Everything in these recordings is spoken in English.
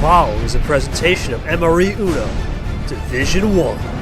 following is a presentation of MRE Uno, Division 1.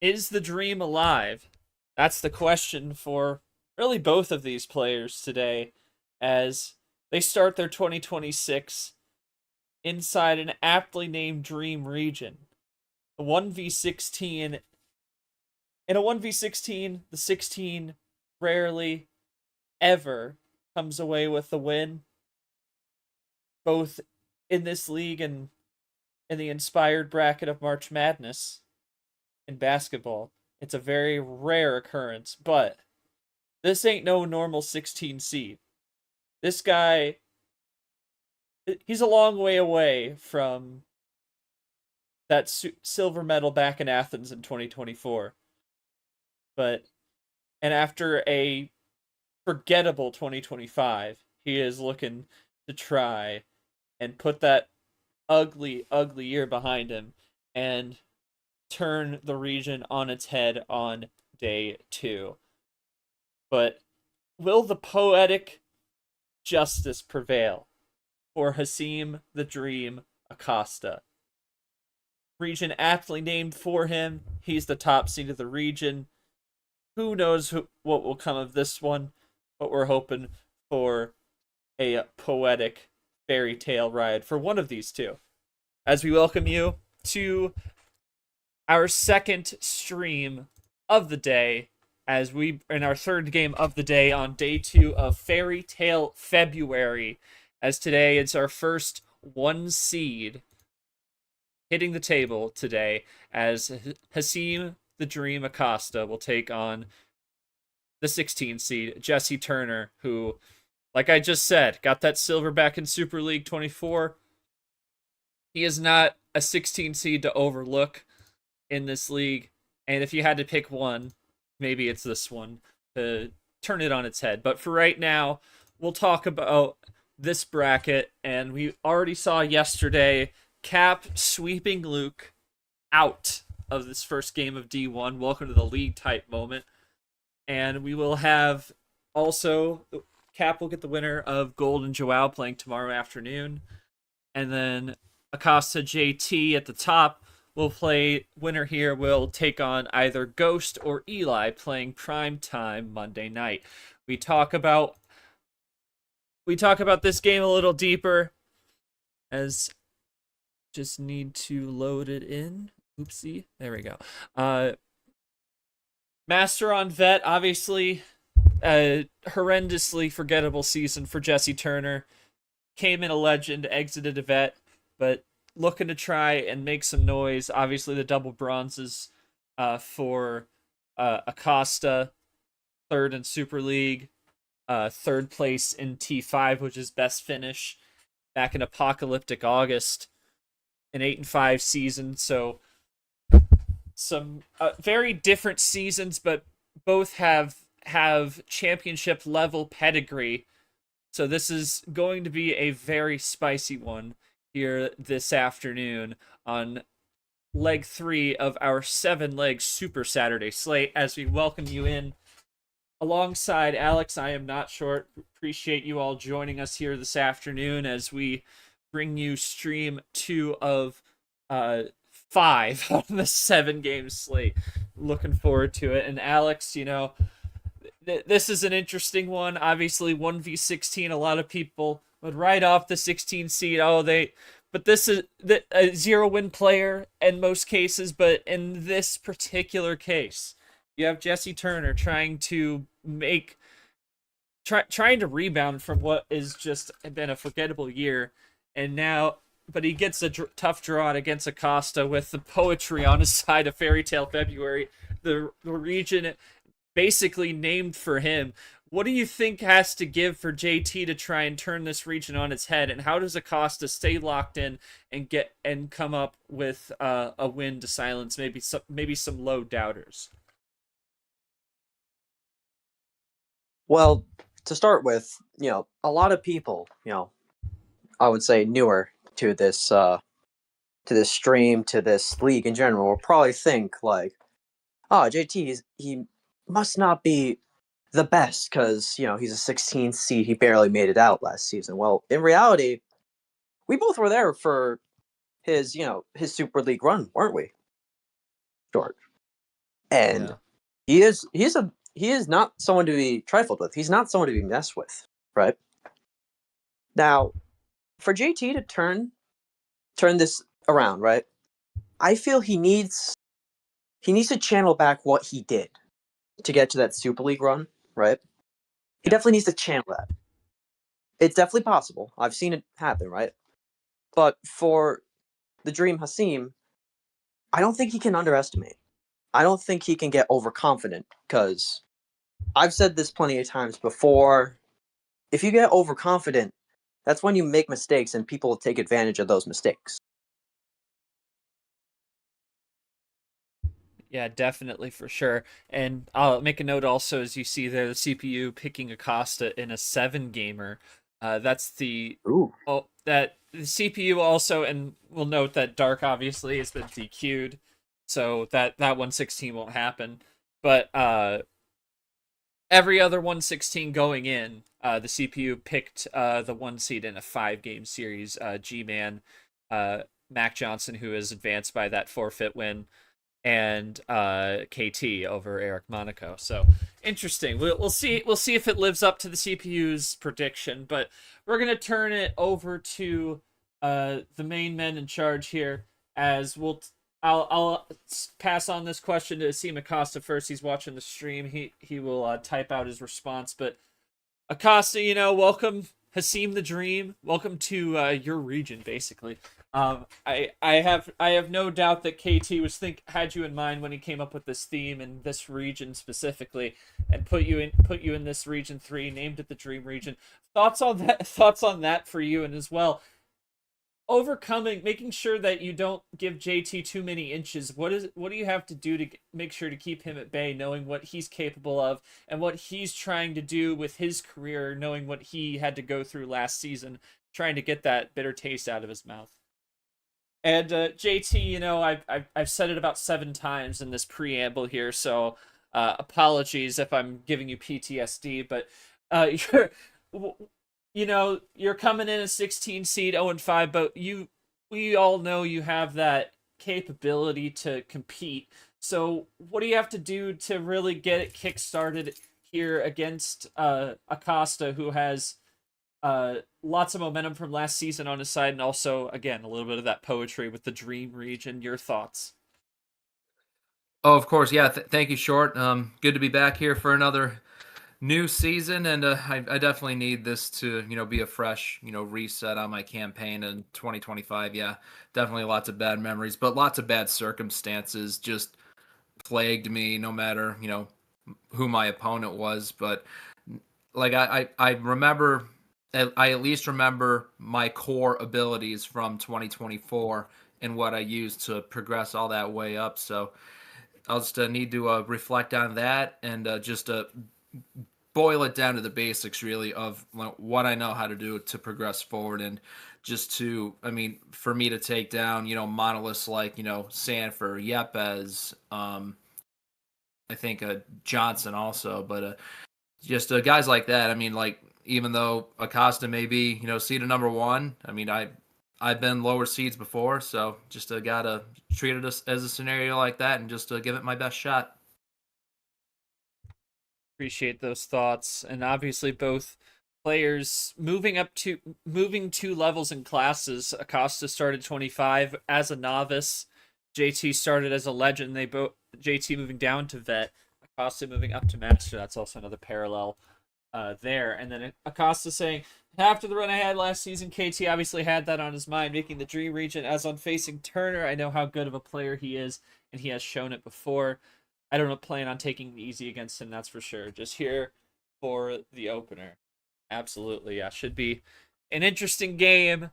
Is the dream alive? That's the question for really both of these players today as they start their 2026 inside an aptly named dream region. A 1v16. In a 1v16, the 16 rarely ever comes away with the win, both in this league and in the inspired bracket of March Madness. In basketball, it's a very rare occurrence, but this ain't no normal 16 seed. This guy, he's a long way away from that silver medal back in Athens in 2024. And after a forgettable 2025, he is looking to try and put that ugly, ugly year behind him and turn the region on its head on day 2. But will the poetic justice prevail for Haseem the Dream Acosta? Region aptly named for him. He's the top seed of the region. Who knows what will come of this one, but we're hoping for a poetic fairy tale ride for one of these two. As we welcome you to our second stream of the day, as we in our third game of the day on day 2 of Fairytale February, as today it's our first 1 seed hitting the table today, as Haseem the Dream Acosta will take on the 16 seed Jesse Turner, who, like I just said, got that silver back in Super League 24. He is not a 16 seed to overlook in this league, and if you had to pick one, maybe it's this one to turn it on its head. But for right now, we'll talk about this bracket, and we already saw yesterday Cap sweeping Luke out of this first game of D1. Welcome to the league type moment. And we will have also Cap will get the winner of Gold and Joao playing tomorrow afternoon. And then Acosta JT at the top will play. Winner here will take on either Ghost or Eli playing prime time Monday night. We talk about this game a little deeper, as just need to load it in. Oopsie. There we go. Master on Vet, obviously a horrendously forgettable season for Jesse Turner. Came in a legend, exited a vet, but looking to try and make some noise. Obviously the double bronzes for Acosta, third in Super League, third place in T5, which is best finish back in apocalyptic August, an 8-5 season. So some very different seasons, but both have championship level pedigree. So this is going to be a very spicy one here this afternoon on leg 3 of our 7-leg Super Saturday slate, as we welcome you in alongside Alex. I am not short. Appreciate you all joining us here this afternoon as we bring you stream 2 of 5 on the 7-game slate. Looking forward to it. And Alex, this is an interesting one. Obviously 1v16, a lot of people would write off the 16 seed. But this is a 0-win player in most cases, but in this particular case, you have Jesse Turner trying to rebound from what is just been a forgettable year, and now, but he gets a tough draw against Acosta with the poetry on his side of Fairytale February, the region basically named for him. What do you think has to give for JT to try and turn this region on its head, and how does Acosta stay locked in and come up with a win to silence maybe some low doubters? Well, to start with, a lot of people, I would say newer to this stream, to this league in general, will probably think like, oh, JT, he must not be the best because, he's a 16th seed. He barely made it out last season. Well, in reality, we both were there for his Super League run, weren't we, George? And Yeah. he is not someone to be trifled with. He's not someone to be messed with, right? Now, for JT to turn this around, right? I feel he needs to channel back what he did to get to that Super League run, right? He definitely needs to channel that. It's definitely possible. I've seen it happen, right? But for the Dream Haseem, I don't think he can underestimate. I don't think he can get overconfident, because I've said this plenty of times before. If you get overconfident, that's when you make mistakes and people take advantage of those mistakes. Yeah, definitely, for sure. And I'll make a note also, as you see there, the CPU picking Acosta in a 7-gamer. That's the that the CPU also, and we'll note that Dark obviously has been DQ'd, so that 116 won't happen. But every other 116 going in, the CPU picked the 1 seed in a 5-game series. G-Man, Mac Johnson, who is advanced by that forfeit win, and KT over Eric Monaco. So interesting. We'll see if it lives up to the CPU's prediction. But we're gonna turn it over to the main men in charge here, as I'll pass on this question to Haseem Acosta first. He's watching the stream. He will type out his response. But Acosta, welcome, Haseem the Dream. Welcome to your region, basically. I have no doubt that KT had you in mind when he came up with this theme in this region specifically, and put you in this region 3, named it the Dream Region. Thoughts on that for you, and as well, making sure that you don't give JT too many inches. What do you have to do to make sure to keep him at bay, knowing what he's capable of and what he's trying to do with his career, knowing what he had to go through last season, trying to get that bitter taste out of his mouth? And JT, I've said it about 7 times in this preamble here, so apologies if I'm giving you PTSD. But you're, you're coming in a 16 seed, 0-5, but we all know you have that capability to compete. So what do you have to do to really get it kick-started here against Acosta, who has lots of momentum from last season on his side, and also, again, a little bit of that poetry with the Dream Region. Your thoughts? Oh, of course, yeah. Thank you, Short. Good to be back here for another new season, and I definitely need this to be a fresh reset on my campaign in 2025. Yeah, definitely lots of bad memories, but lots of bad circumstances just plagued me, no matter who my opponent was. But like I remember, I at least remember my core abilities from 2024 and what I used to progress all that way up. So I'll just need to reflect on that and just boil it down to the basics, really, of what I know how to do to progress forward. And just to, I mean, for me to take down, monoliths like, Sanford, Yepes, I think Johnson also, but just guys like that. I mean, like, even though Acosta may be, seed number one, I mean, I've been lower seeds before, so just gotta treat it as a scenario like that and just give it my best shot. Appreciate those thoughts, and obviously both players moving 2 levels in classes. Acosta started 25 as a novice. JT started as a legend. They both JT moving down to vet, Acosta moving up to master. That's also another parallel there. And then Acosta saying, after the run I had last season, KT obviously had that on his mind, making the Dream Region. As on facing Turner, I know how good of a player he is, and he has shown it before. I don't plan on taking it easy against him, that's for sure. Just here for the opener. Absolutely, yeah. Should be an interesting game.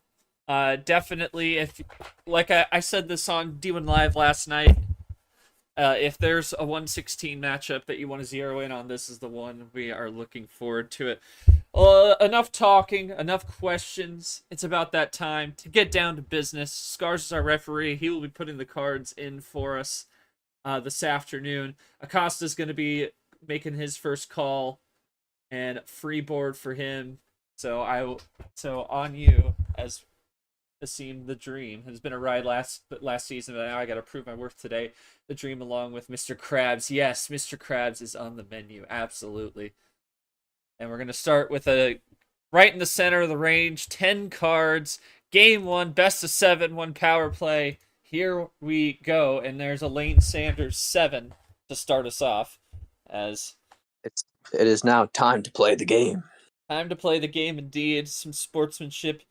Definitely, if like I said this on D1 Live last night, if there's a 116 matchup that you want to zero in on, this is the one. We are looking forward to it. Enough talking, enough questions. It's about that time to get down to business. Scars is our referee. He will be putting the cards in for us this afternoon. Acosta's going to be making his first call, and free board for him. So on you, as Haseem the Dream. Has been a ride last season, but now I got to prove my worth today. The Dream along with Mr. Krabs. Yes, Mr. Krabs is on the menu. Absolutely. And we're going to start with a right in the center of the range, 10 cards. Game 1, best of 7, 1 power play. Here we go, and there's a Lane Sanders 7 to start us off. As it is now time to play the game. Time to play the game, indeed. Some sportsmanship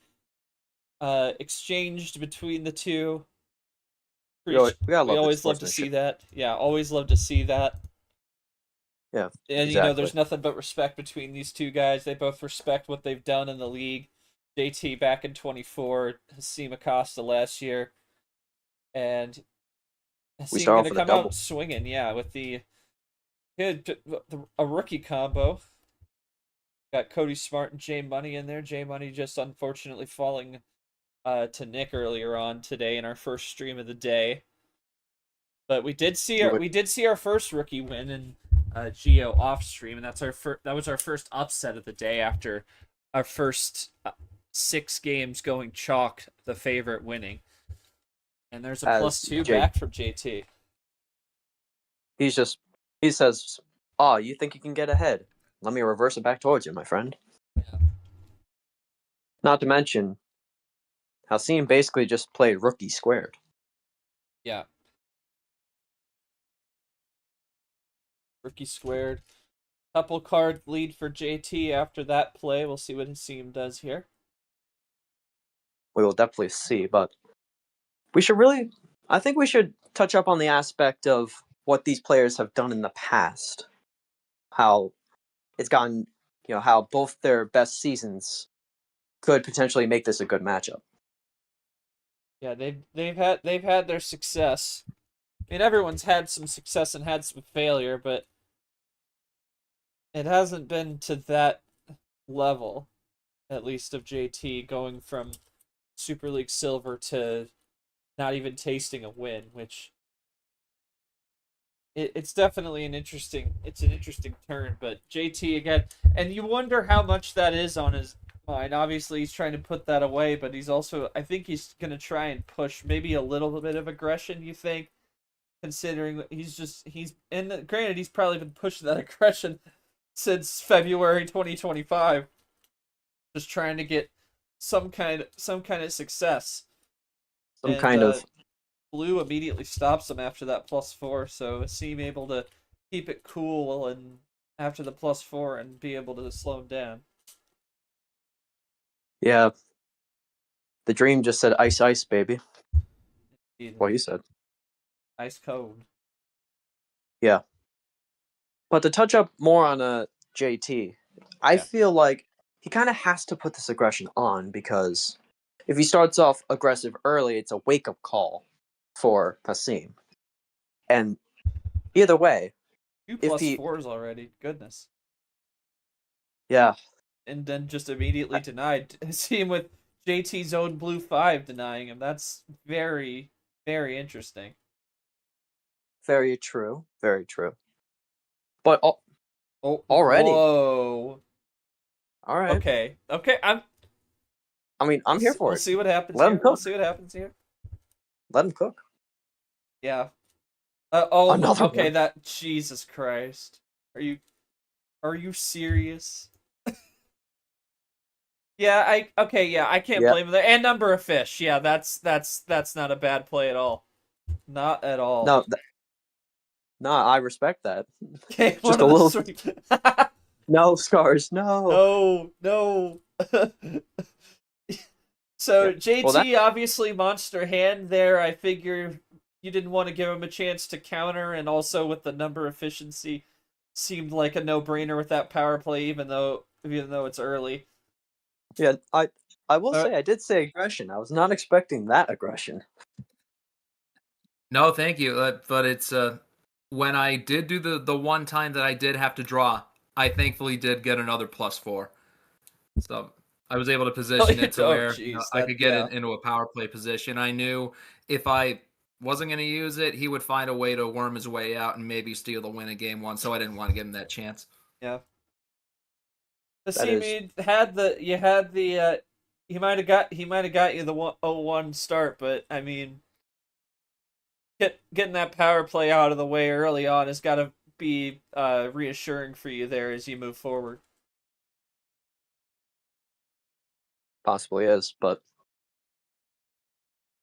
exchanged between the two. We always love to see that. Yeah, always love to see that. Yeah, and exactly. There's nothing but respect between these two guys. They both respect what they've done in the league. JT back in 24, Haseem Acosta last year, and Haseem going to come out swinging. Yeah, with a rookie combo. Got Cody Smart and J Money in there. J Money just unfortunately falling to Nick earlier on today in our first stream of the day. But we did see our first rookie win in Geo off stream, and that was our first upset of the day after our first 6 games going chalk, the favorite winning. And there's a +2 back from JT. He says, "Oh, you think you can get ahead? Let me reverse it back towards you, my friend." Yeah. Not to mention, Haseem basically just played rookie squared. Yeah. Rookie squared. Couple card lead for JT after that play. We'll see what Haseem does here. We will definitely see, but I think we should touch up on the aspect of what these players have done in the past. How it's gotten, how both their best seasons could potentially make this a good matchup. Yeah, they've had their success. I mean, everyone's had some success and had some failure, but it hasn't been to that level, at least of JT, going from Super League Silver to not even tasting a win, which it's definitely an interesting turn. But JT again, and you wonder how much that is on his mind. Obviously, he's trying to put that away, but he's also, I think he's gonna try and push maybe a little bit of aggression. You think, considering granted he's probably been pushing that aggression since February 2025, just trying to get some kind of success. Some kind of Blue immediately stops him after that +4, so Haseem able to keep it cool and after the +4 and be able to slow him down. Yeah. The dream just said ice, ice, baby. Indeed. What he said. Ice cold. Yeah. But to touch up more on JT, I feel like he kind of has to put this aggression on, because if he starts off aggressive early, it's a wake-up call for Haseem. And either way, 2 if he... +4s already. Goodness. Yeah. And then just immediately denied. Haseem with JT's own blue 5 denying him. That's very, very interesting. Very true. Very true. But already. Whoa. All right. Okay. I'm here for it. We'll see what happens Let him here. cook. We'll see what happens here. Let him cook. Yeah. Another okay, one. that Jesus Christ. Are you serious? I can't blame him there. And number of fish. Yeah, that's not a bad play at all. Not at all. No, I respect that. Okay, just a little. Sweet. No scars. No. No. So JT obviously monster hand there. I figure you didn't want to give him a chance to counter, and also with the number efficiency, seemed like a no-brainer with that power play, even though it's early. Yeah, I will say I did say aggression. I was not expecting that aggression. No, thank you. But it's when I did do the one time that I did have to draw, I thankfully did get another +4. So I was able to position it to where I could get it into a power play position. I knew if I wasn't going to use it, he would find a way to worm his way out and maybe steal the win in game 1. So I didn't want to give him that chance. Yeah. Haseem, he might have got you the 0-1 start, but I mean, getting that power play out of the way early on has got to be reassuring for you there as you move forward. Possibly is, but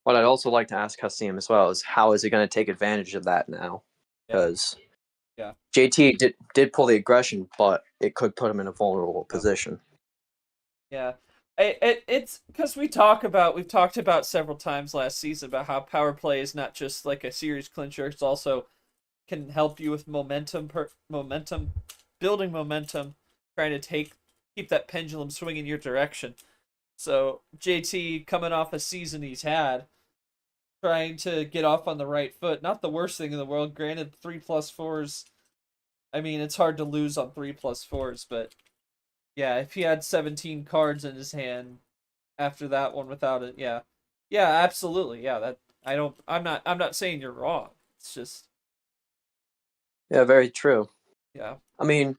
what I'd also like to ask Haseem as well is how is he going to take advantage of that now? Because JT did pull the aggression, but it could put him in a vulnerable position. Yeah. It's because we've talked about several times last season about how power play is not just like a series clincher, it's also can help you with building momentum, trying to keep that pendulum swinging your direction. So JT coming off a season he's had, trying to get off on the right foot, not the worst thing in the world. Granted, 3 +4s. I mean, it's hard to lose on 3 +4s, but yeah, if he had 17 cards in his hand after that one without it, yeah, absolutely, yeah. I'm not saying you're wrong. It's just, yeah, very true. Yeah. I mean,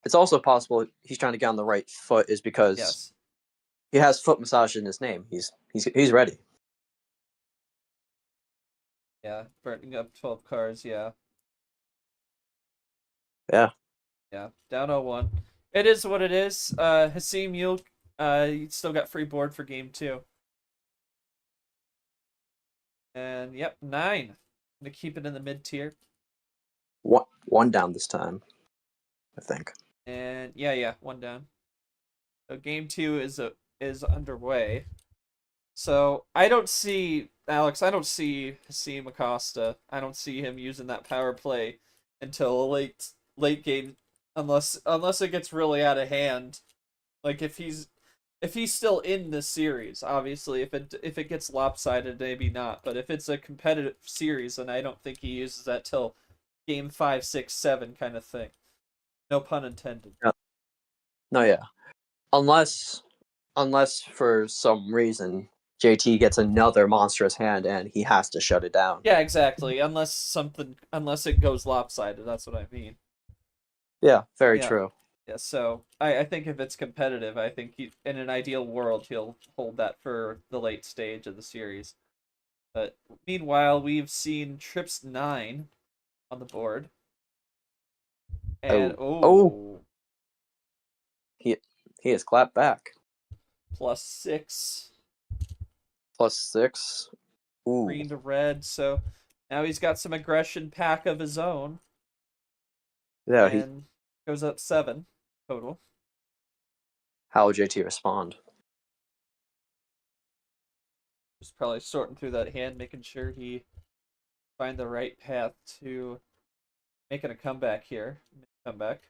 it's also possible he's trying to get on the right foot is because he has foot massage in his name. He's ready. Yeah, burning up 12 cards. Yeah. Yeah. Yeah. Down 0-1. It is what it is. Haseem, you still got free board for game 2. And 9. I'm gonna keep it in the mid tier. One down this time, I think. And yeah, 1 down. So game 2 is underway. So I don't see Haseem Acosta. I don't see him using that power play until late game, unless it gets really out of hand. Like if he's still in this series, obviously if it gets lopsided, maybe not. But if it's a competitive series, then I don't think he uses that till game 5, 6, 7 kind of thing. No pun intended. No, yeah. Unless for some reason JT gets another monstrous hand and he has to shut it down. Yeah, exactly. Unless it goes lopsided, that's what I mean. Yeah, very Yeah. true. Yeah, so I think if it's competitive, I think in an ideal world he'll hold that for the late stage of the series. But meanwhile, we've seen Trips 9 on the board. And Oh, he has clapped back. +6. +6. Ooh. Green to red, so now he's got some aggression pack of his own. Yeah, and goes up 7 total. how will JT respond? Just probably sorting through that hand, making sure he find the right path to making a comeback here. Comeback.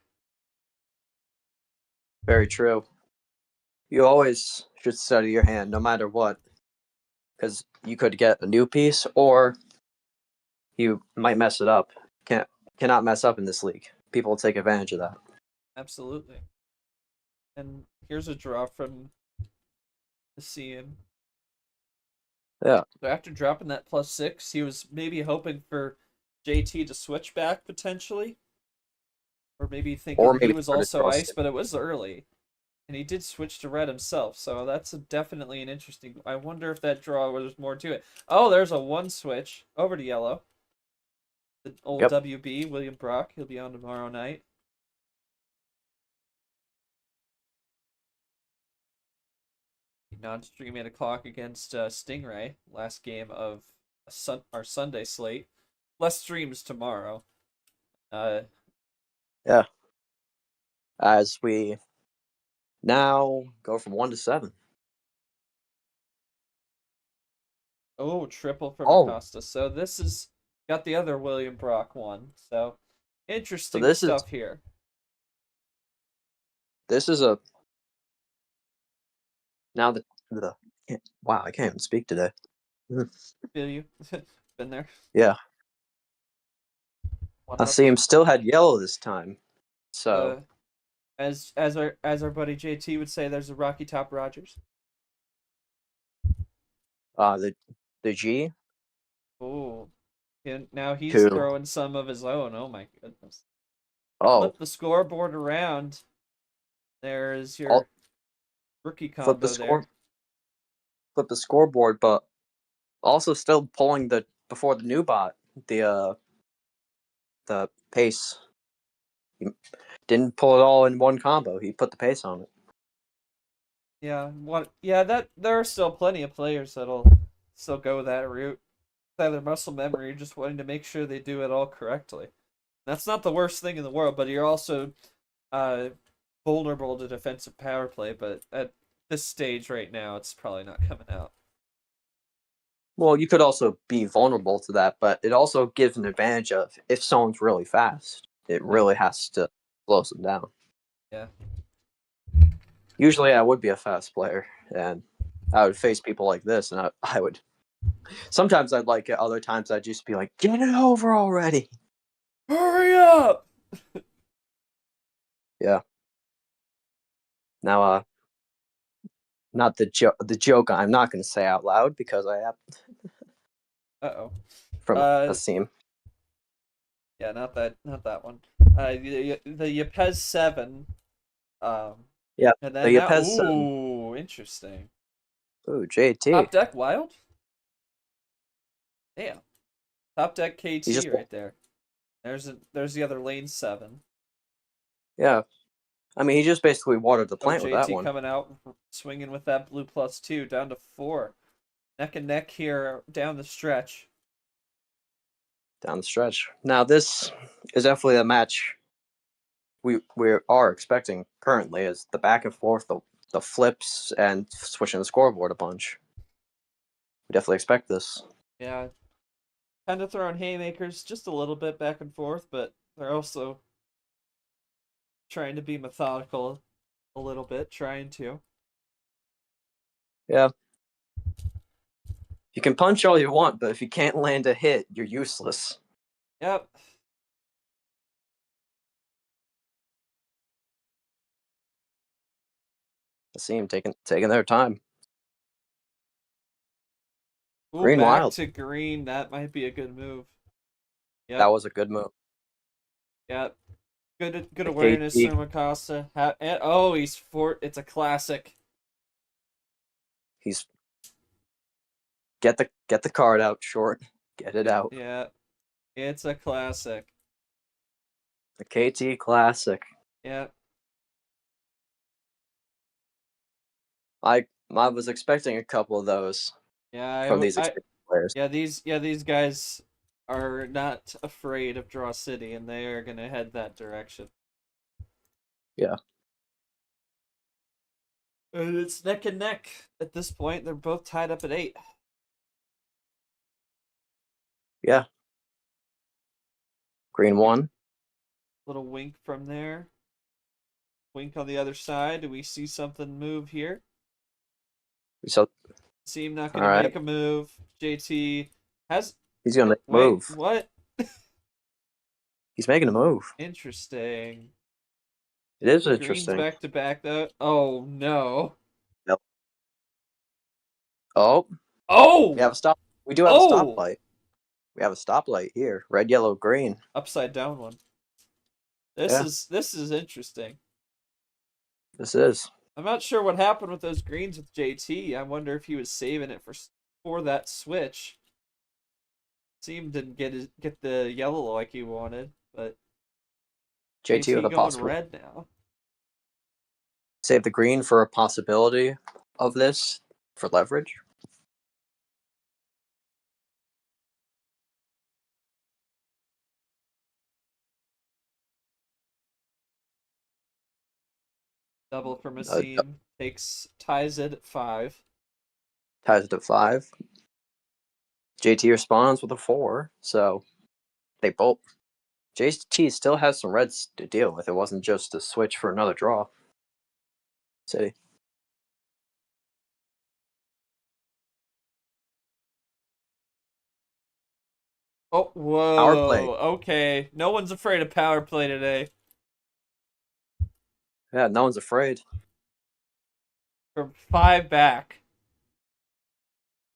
Very true. You always should study your hand, no matter what, because you could get a new piece, or you might mess it up. Cannot mess up in this league. People will take advantage of that. Absolutely. And here's a draw from Haseem. Yeah. So after dropping that +6, he was maybe hoping for JT to switch back potentially. Or maybe thinking he was also ice, but it was early. And he did switch to red himself, so that's definitely an interesting. I wonder if that draw was more to it. Oh, there's a 1 switch over to yellow. The old WB, William Brock, he'll be on tomorrow night. Non-stream 8 o'clock against Stingray, last game of our Sunday slate. Less streams tomorrow. Yeah. As we now go from 1 to 7. Oh, triple from Acosta. So this is got the other William Brock one. So interesting stuff here. This is a now the wow, I can't even speak today. Feel you? Been there. Yeah. Haseem still had yellow this time. So as our buddy JT would say, there's a Rocky Top Rogers. The G. Oh, and now he's throwing some of his own. Oh my goodness! Flip the scoreboard around. There's your rookie combo there. Flip the scoreboard, but also still pulling before the new bot the pace. He didn't pull it all in one combo. He put the pace on it. Yeah, that there are still plenty of players that'll still go that route. Either muscle memory or just wanting to make sure they do it all correctly. That's not the worst thing in the world, but you're also vulnerable to defensive power play. But at this stage right now, it's probably not coming out. Well, you could also be vulnerable to that, but it also gives an advantage of if someone's really fast, it really has to slow them down. Yeah. Usually I would be a fast player, and I would face people like this, and I would... Sometimes I'd like it, other times I'd just be like, get it over already! Hurry up! Yeah. Now, not the joke I'm not going to say out loud, because I have... Uh-oh. From Haseem. Yeah, not that one. The Yepes 7. Yeah, and then the Yepes 7. Ooh, interesting. Ooh, JT. Top deck wild? Damn. Top deck KT right there. There's the other lane 7. Yeah. I mean, he just basically watered the plant with that one. JT coming out, swinging with that blue +2, down to 4. Neck and neck here down the stretch. Down the stretch. Now, this is definitely a match we are expecting currently, is the back and forth, the flips, and switching the scoreboard a bunch. We definitely expect this. Yeah. Kind of throwing haymakers just a little bit back and forth, but they're also trying to be methodical a little bit, trying to. Yeah. You can punch all you want, but if you can't land a hit, you're useless. Yep. I see him taking their time. Ooh, Green back wild. to green. That might be a good move. Yep. That was a good move. Yep. Good The awareness KT. from Acosta. It's a classic. He's get the card out short. Get it out. Yeah. It's a classic. The KT classic. Yep. I was expecting a couple of those Yeah, from these experienced players. these guys are not afraid of Draw City, and they are gonna head that direction. Yeah. And it's neck and neck at this point. They're both tied up at 8. Yeah. Green 1. Little wink from there. Wink on the other side. Do we see something move here? So Seem not gonna all right. make a move. JT has. He's gonna Wait, move. what? He's making a move. Interesting. It is Greens interesting. back to back though. Oh no. Yep. Oh, Oh. we have a stop. We do have a Oh! stoplight. We have a stoplight here. Red, yellow, green. Upside down one. Yeah. This is interesting. This is. I'm not sure what happened with those greens with JT. I wonder if he was saving it for that switch. Seemed didn't get the yellow like he wanted, but JT with a going possible. red now. Save the green for a possibility of this for leverage. Double for Haseem. Ties it at 5. Ties it to 5. JT responds with a 4. So they both. JT still has some reds to deal with. It wasn't just a switch for another draw. City. Oh, whoa. Power play. Okay. No one's afraid of power play today. Yeah, no one's afraid. From 5 back.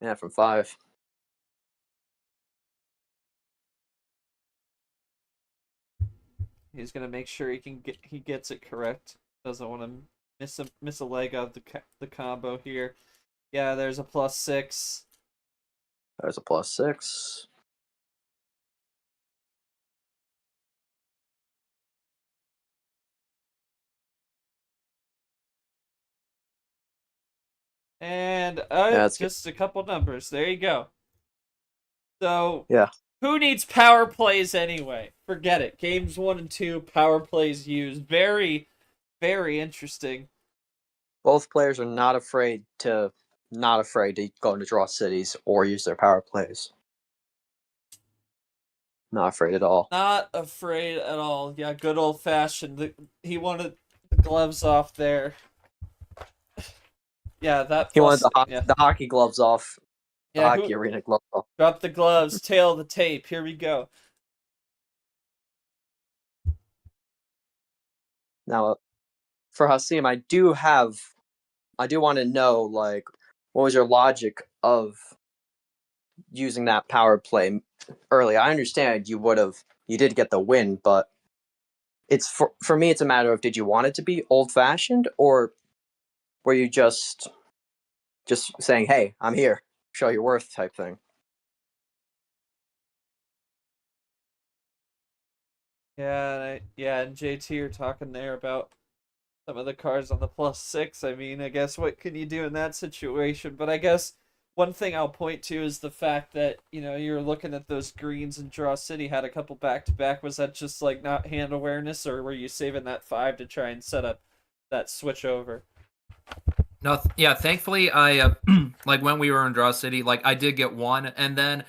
Yeah, from 5. He's gonna make sure he gets it correct. Doesn't want to miss a leg of the combo here. Yeah, there's a +6. There's a +6. And just a couple numbers. There you go. So yeah, who needs power plays anyway? Forget it. Games 1 and 2, power plays used. Very, very interesting. both players are not afraid to go into draw cities or use their power plays. Not afraid at all. Not afraid at all. Yeah, good old fashioned. He wanted the gloves off there. Yeah, that. He wanted the hockey gloves off. The hockey arena gloves off. Drop the gloves, tail the tape. Here we go. Now, for Haseem, I do want to know, like, what was your logic of using that power play early? I understand you did get the win, but it's for me, it's a matter of, did you want it to be old fashioned, or were you just saying, hey, I'm here, show your worth type thing? Yeah, and JT are talking there about some of the cards on the +6. I mean, I guess what can you do in that situation? But I guess one thing I'll point to is the fact that, you're looking at those greens and Draw City had a couple back-to-back. Was that just, like, not hand awareness, or were you saving that 5 to try and set up that switch over? No, yeah, thankfully, I, like, when we were in Draw City, like, I did get 1, and then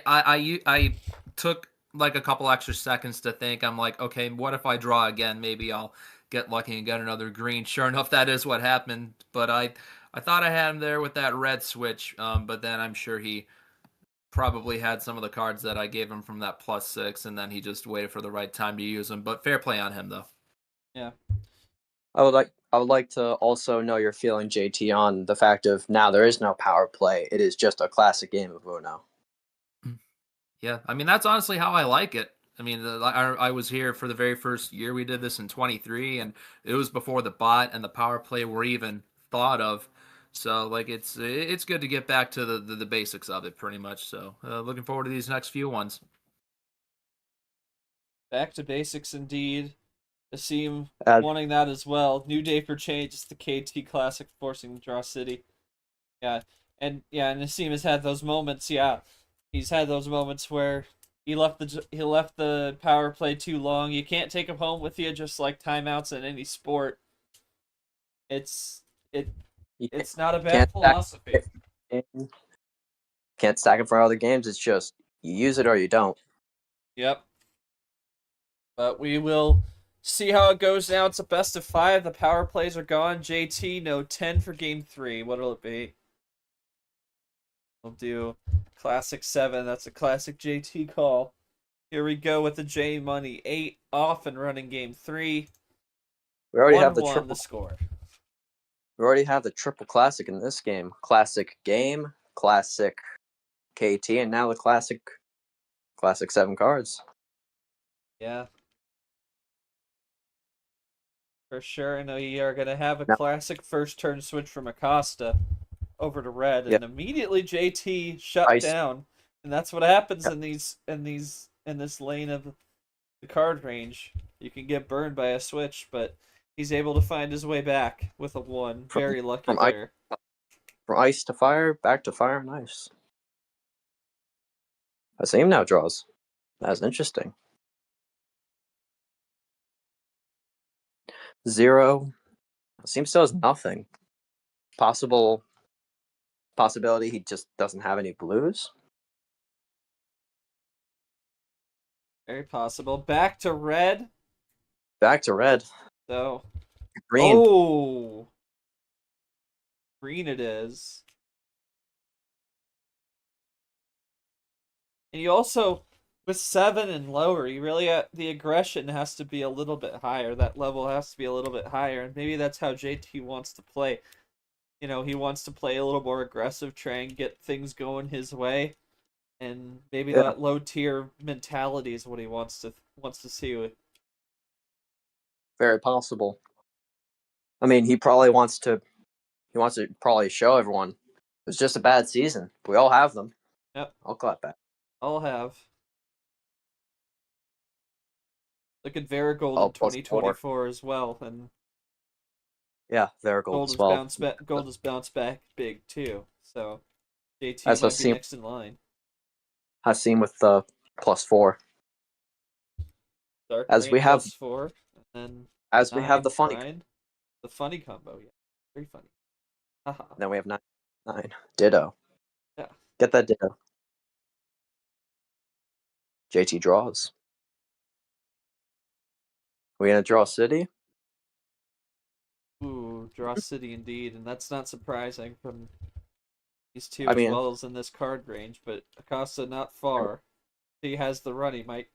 I took, like, a couple extra seconds to think. I'm like, okay, what if I draw again? Maybe I'll get lucky and get another green. Sure enough, that is what happened, but I thought I had him there with that red switch, but then I'm sure he probably had some of the cards that I gave him from that +6, and then he just waited for the right time to use them. But fair play on him, though. Yeah. I I would like to also know your feeling, JT, on the fact of now there is no power play. It is just a classic game of Uno. Yeah, I mean that's honestly how I like it. I mean, I was here for the very first year we did this in 23, and it was before the bot and the power play were even thought of. So like it's good to get back to the basics of it pretty much. So looking forward to these next few ones. Back to basics indeed. Haseem Uh, wanting that as well. New day for change. It's the KT Classic forcing Draw City. Yeah, and Haseem has had those moments. Yeah, he's had those moments where he left the power play too long. You can't take him home with you, just like timeouts in any sport. It's you it's not a can't bad philosophy. can't stack it for other games. It's just you use it or you don't. Yep. But we will see how it goes now. It's a best of 5. The power plays are gone. JT, no 10 for game 3. What'll it be? We'll do classic 7. That's a classic JT call. Here we go with the J Money. 8 off and running game 3. We already 1-1 have the triple. the score. We already have the triple classic in this game. Classic game, classic KT, and now the classic 7 cards. Yeah. For sure. I know you are going to have a Now, classic first turn switch from Acosta over to red, Yep. and immediately JT shut Ice. down. And that's what happens Yep. in this lane of the card range. You can get burned by a switch, but he's able to find his way back with a 1. Very lucky from there. From ice to fire, back to fire and ice. Haseem now draws. That's interesting. 0. Haseem still has nothing. Possibility he just doesn't have any blues. Very possible. Back to red. Back to red. So Green. Oh, green it is. And you also, with 7 and lower, you really the aggression has to be a little bit higher. That level has to be a little bit higher, and maybe that's how JT wants to play. You know, he wants to play a little more aggressive, try and get things going his way, and maybe that low tier mentality is what he wants to see. Very possible. I mean, he probably wants to probably show everyone it was just a bad season. We all have them. Yep. I'll clap back. I'll have. Look at Varigold in 2024 as well, and yeah, Varigold as well. Gold has bounced back big too. So JT As might be next in line. Haseem with the +4. Dark as Rain we have +4, and then as 9, we have the funny 9, the funny combo. Yeah, very funny. Haha. Then we have 9. Ditto. Yeah. Get that ditto. JT draws. We gonna draw City? Ooh, draw City indeed, and that's not surprising from these two I mean, as well as in this card range. But Acosta not far. He has the run. He might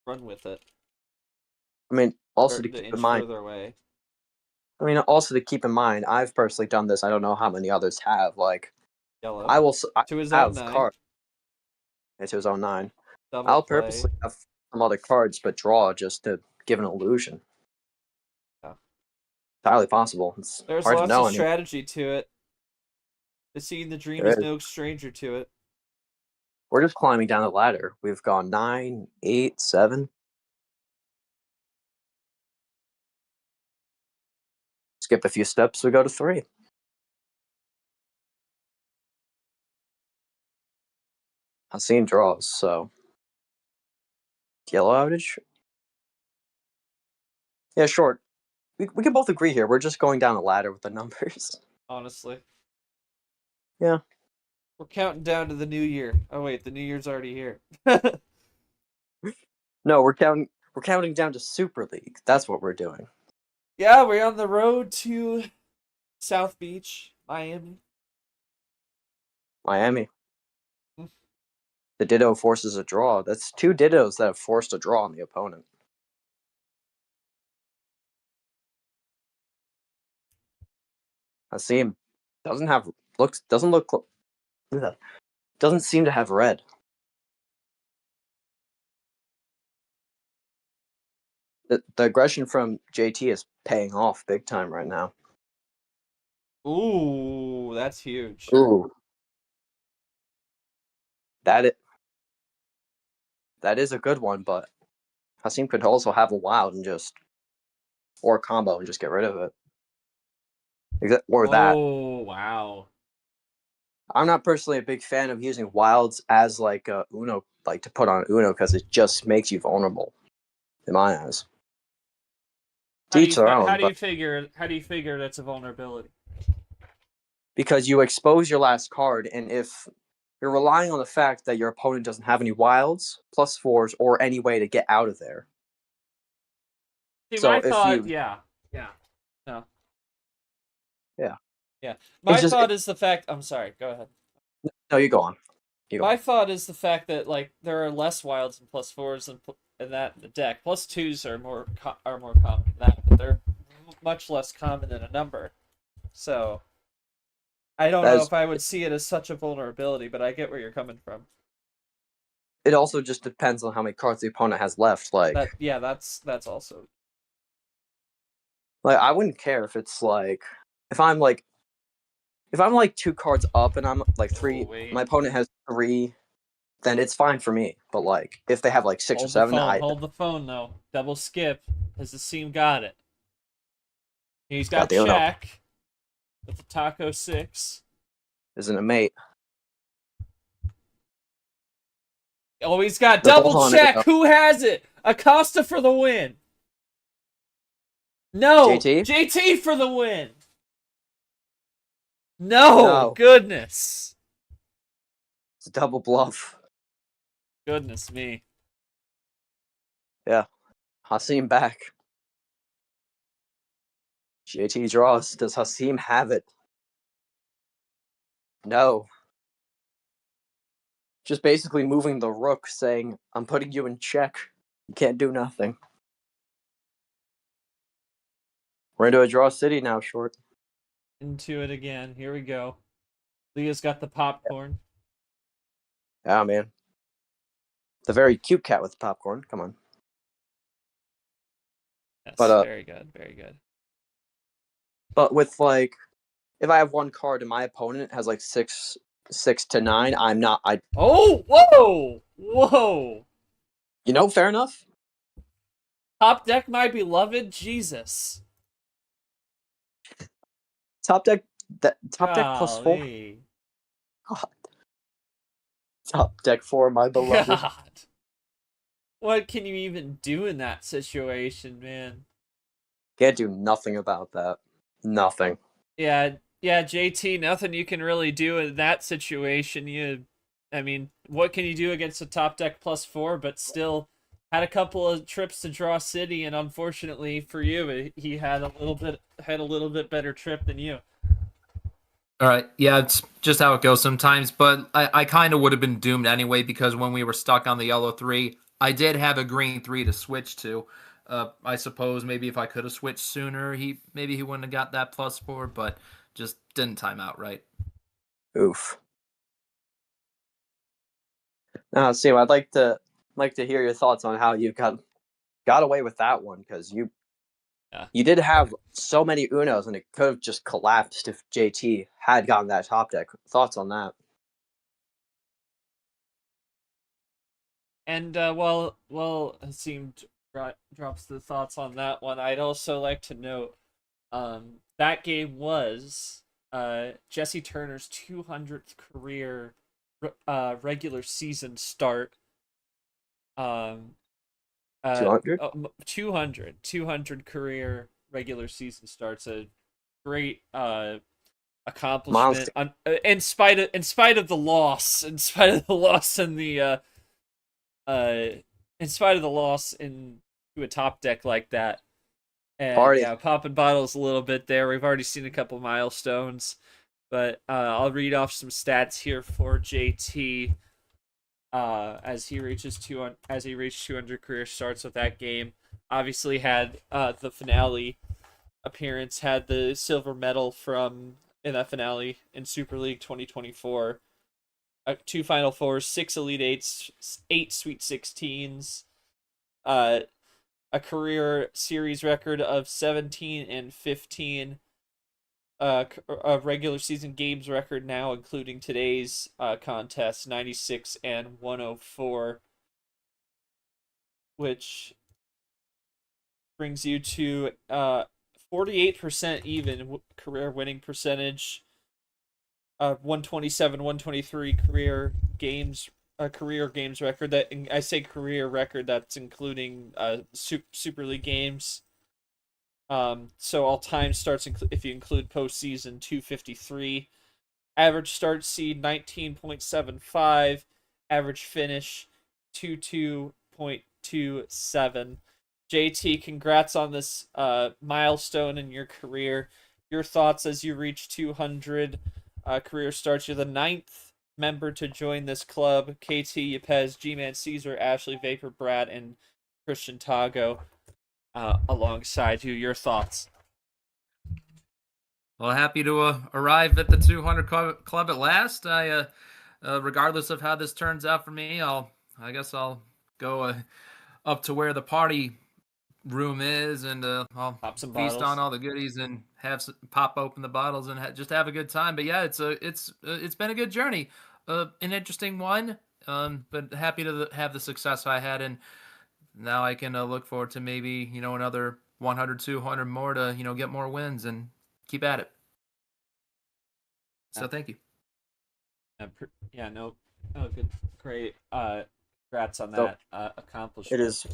run with it. I mean, also to Starting keep inch in mind. further away. I mean, also to keep in mind, I've personally done this. I don't know how many others have. Like, Yellow. I To his have own 9. cards. It's his own 9. Double I'll play. purposely have some other cards, but draw just to give an illusion. Yeah. Entirely possible. It's There's hard to lots know of strategy to it. The Seeing the Dream There is is. no stranger to it. We're just climbing down the ladder. We've gone 9, 8, 7. Skip a few steps, we go to 3. Haseem draws, so yellow outage. Yeah, short. We can both agree here. We're just going down the ladder with the numbers. Honestly. Yeah. We're counting down to the new year. Oh wait, the new year's already here. No, we're counting down to Super League. That's what we're doing. Yeah, we're on the road to South Beach, Miami. Miami. Hmm. The Ditto forces a draw. That's 2 Dittos that have forced a draw on the opponent. Haseem doesn't seem to have red. The aggression from JT is paying off big time right now. Ooh, that's huge. Ooh. That is a good one, but Haseem could also have a wild or a combo and just get rid of it. Or that. Oh, wow. I'm not personally a big fan of using wilds as like a Uno, like to put on Uno, because it just makes you vulnerable, in my eyes. To each their own. How do you figure that's a vulnerability? Because you expose your last card, and if you're relying on the fact that your opponent doesn't have any wilds, +4s, or any way to get out of there. See, So my if thought, you, yeah, no, yeah. My thought is the fact. I'm sorry. Go ahead. No, you go on. My thought is the fact that like there are less wilds and +4s in that in the deck. +2s are more common than that, but they're much less common than a number. So I don't know if I would see it as such a vulnerability, but I get where you're coming from. It also just depends on how many cards the opponent has left. Like that's also. Like I wouldn't care if it's like if I'm like 2 cards up and I'm like 3, my opponent has 3, then it's fine for me. But like if they have like 6 or 7, hold the phone though. Double skip. Has Haseem got it? He's got the check with the Taco 6. Isn't a mate. Oh, he's got double check. Who has it? Acosta for the win. No, JT for the win. No, goodness. It's a double bluff. Goodness me. Yeah. Haseem back. JT draws. Does Haseem have it? No. Just basically moving the rook, saying, I'm putting you in check. You can't do nothing. We're into a draw city now, Short. Into it again. Here we go. Leah's got the popcorn. Yeah, man. The very cute cat with the popcorn. Come on. Yes, very good, very good. But with like, if I have 1 card and my opponent has like 6 to 9, I'm not. Oh, whoa! You know, fair enough. Top deck, my beloved Jesus. Top deck +4. God. Top deck 4, my beloved. God. What can you even do in that situation, man? Can't do nothing about that. Nothing. Yeah, JT, nothing you can really do in that situation. I mean, what can you do against a top deck +4, but still had a couple of trips to draw city, and unfortunately for you, he had a little bit better trip than you. All right, yeah, it's just how it goes sometimes, but I kind of would have been doomed anyway, because when we were stuck on the yellow 3, I did have a green 3 to switch to. I suppose maybe if I could have switched sooner, maybe he wouldn't have got that +4, but just didn't time out right. Oof. Now, Sam, I'd like to hear your thoughts on how you got away with that one, because you did have so many Unos, and it could have just collapsed if JT had gotten that top deck. Thoughts on that? And well, Haseem drops the thoughts on that one. I'd also like to note, that game was Jesse Turner's 200th career regular season start. 200? 200 career regular season starts. A great accomplishment. In spite of the loss, in spite of the loss into a top deck like that. And yeah, popping bottles a little bit there. We've already seen a couple milestones, but I'll read off some stats here for JT. As he reached 200 career starts with that game. Obviously had the finale appearance, had the silver medal from in that finale in Super League 2024. 2 Final Fours, 6 Elite Eights, 8 Sweet 16s, a career series record of 17-15, a regular season games record now, including today's contest, 96-104, which brings you to 48% even career winning percentage. 127, 123 career games record. That I say career record, that's including Super League games. So all time starts if you include postseason, 253. Average start seed 19.75. Average finish 22.27. JT, congrats on this milestone in your career. Your thoughts as you reach 200 career starts. You're the 9th member to join this club. KT, Yepes, G-Man, Caesar, Ashley, Vapor, Brad, and Christian Tago alongside you. Your thoughts? Well, happy to arrive at the 200 club at last. I, regardless of how this turns out for me, I guess I'll go up to where the party room is, and I'll Pop some feast bottles on all the goodies and pop open the bottles and just have a good time. But yeah, it's been a good journey, an interesting one, but happy to have the success I had, and now I can look forward to maybe another 100, 200 more to get more wins and keep at it. So thank you. No, good, great. Congrats on that accomplishment. It is.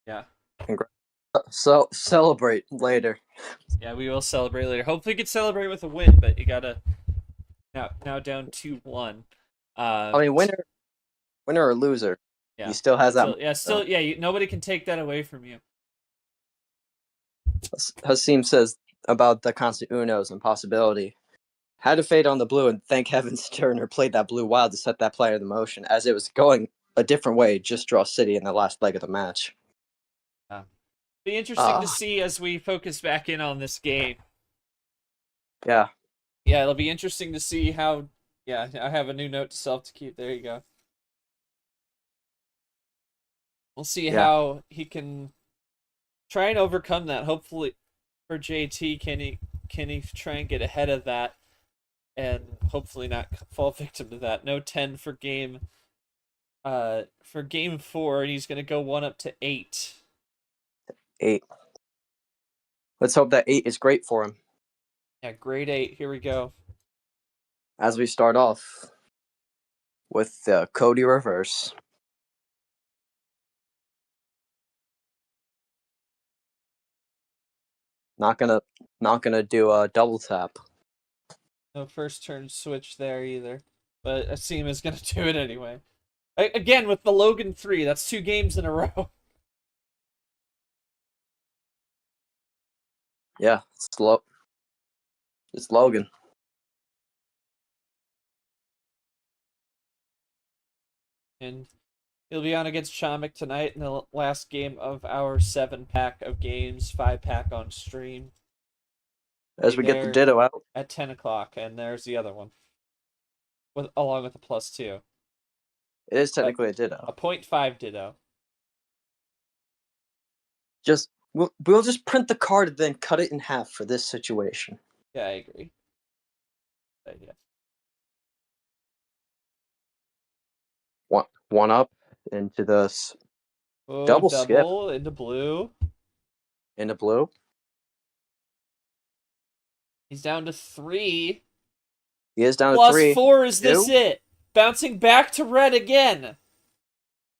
Yeah. So celebrate later. Yeah, we will celebrate later. Hopefully, we can celebrate with a win, but you gotta now down 2-1. I mean, winner or loser, yeah, he still has that. Nobody can take that away from you. Haseem says about the constant unos and possibility. Had to fade on the blue, and thank heavens Turner played that blue wild to set that player in motion. As it was going a different way, just draw City in the last leg of the match. Be interesting to see as we focus back in on this game. Yeah. Yeah, it'll be interesting to see how. Yeah, I have a new note to self to keep. There you go. We'll see how he can try and overcome that. Hopefully, for JT, can he try and get ahead of that, and hopefully not fall victim to that. No 10 for game 4, and he's gonna go 1 up to 8. 8. Let's hope that 8 is great for him. Yeah, grade 8. Here we go. As we start off with the Cody reverse. Not gonna do a double tap. No first turn switch there either, but Haseem is gonna do it anyway. Again with the Logan 3. That's 2 games in a row. Yeah, it's Logan. And he'll be on against Chomik tonight in the last game of our 7-pack of games, 5-pack on stream. As we get the Ditto out. At 10 o'clock, and there's the other one. Along with the +2. It is technically a Ditto. A 0.5 Ditto. We'll just print the card and then cut it in half for this situation. Yeah, I agree. Yeah. One up into the double skip. Into blue. Into blue. He's down to 3. He is down to 3. +4, is this it? Bouncing back to red again.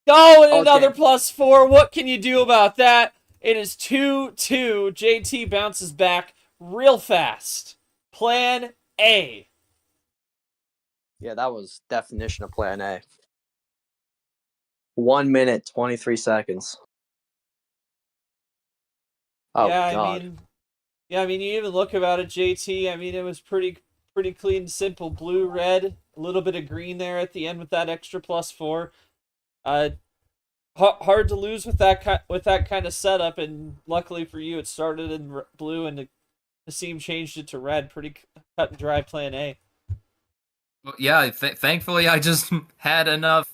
Oh, and another +4. What can you do about that? It is 2-2. JT bounces back real fast. Plan A. Yeah, that was definition of plan A. 1 minute, 23 seconds. Oh, yeah, God. I mean, you even look about it, JT. I mean, it was pretty clean and simple. Blue, red, a little bit of green there at the end with that extra +4. hard to lose with that kind of setup, and luckily for you, it started in blue, and Haseem changed it to red. Pretty cut and dry plan A. Well, yeah, thankfully I just had enough,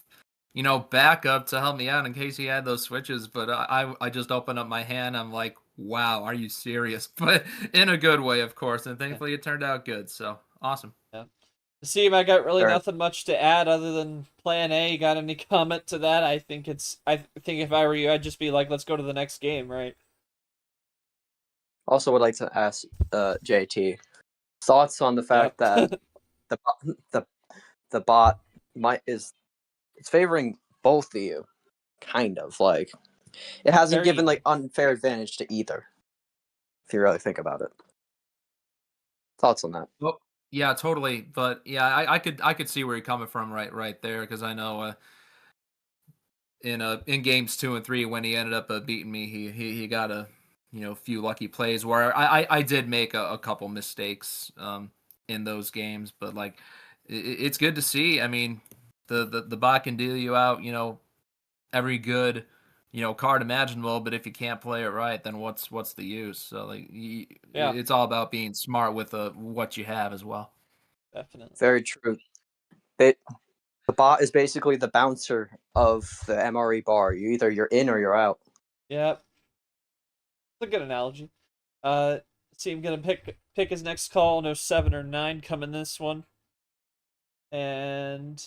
backup to help me out in case he had those switches. But I just opened up my hand. I'm like, wow, are you serious? But in a good way, of course. And thankfully it turned out good. So awesome. Yeah. Haseem, I got really Sure. nothing much to add other than plan A. Got any comment to that? I think if I were you, I'd just be like, let's go to the next game, right? Also, would like to ask JT thoughts on the fact that the the the bot it's favoring both of you, kind of like it hasn't Very given even. like unfair advantage to either. If you really think about it, thoughts on that? Well, yeah, totally. But yeah, I could see where you're coming from right there, because I know in games 2 and 3 when he ended up beating me, he got a few lucky plays where I did make a couple mistakes in those games, but like it's good to see. I mean, the bot can deal you out, every good card imaginable, but if you can't play it right, then what's the use? So like Yeah. it's all about being smart with what you have as well. Definitely. Very true. The bot is basically the bouncer of the MRE bar. You're in or you're out. Yep. It's a good analogy. See, I'm gonna pick his next call. No 7 or 9 coming this one, and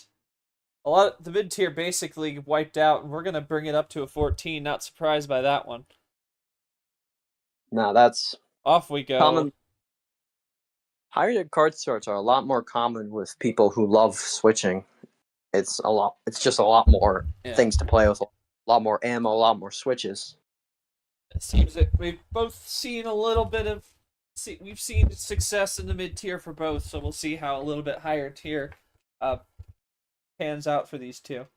the mid tier basically wiped out, and we're gonna bring it up to a 14. Not surprised by that one. Now that's Off we go. common. Higher card sorts are a lot more common with people who love switching. It's just a lot more things to play with, a lot more ammo, a lot more switches. It seems that we've both seen a little bit of. We've seen success in the mid tier for both, so we'll see how a little bit higher tier pans out for these two.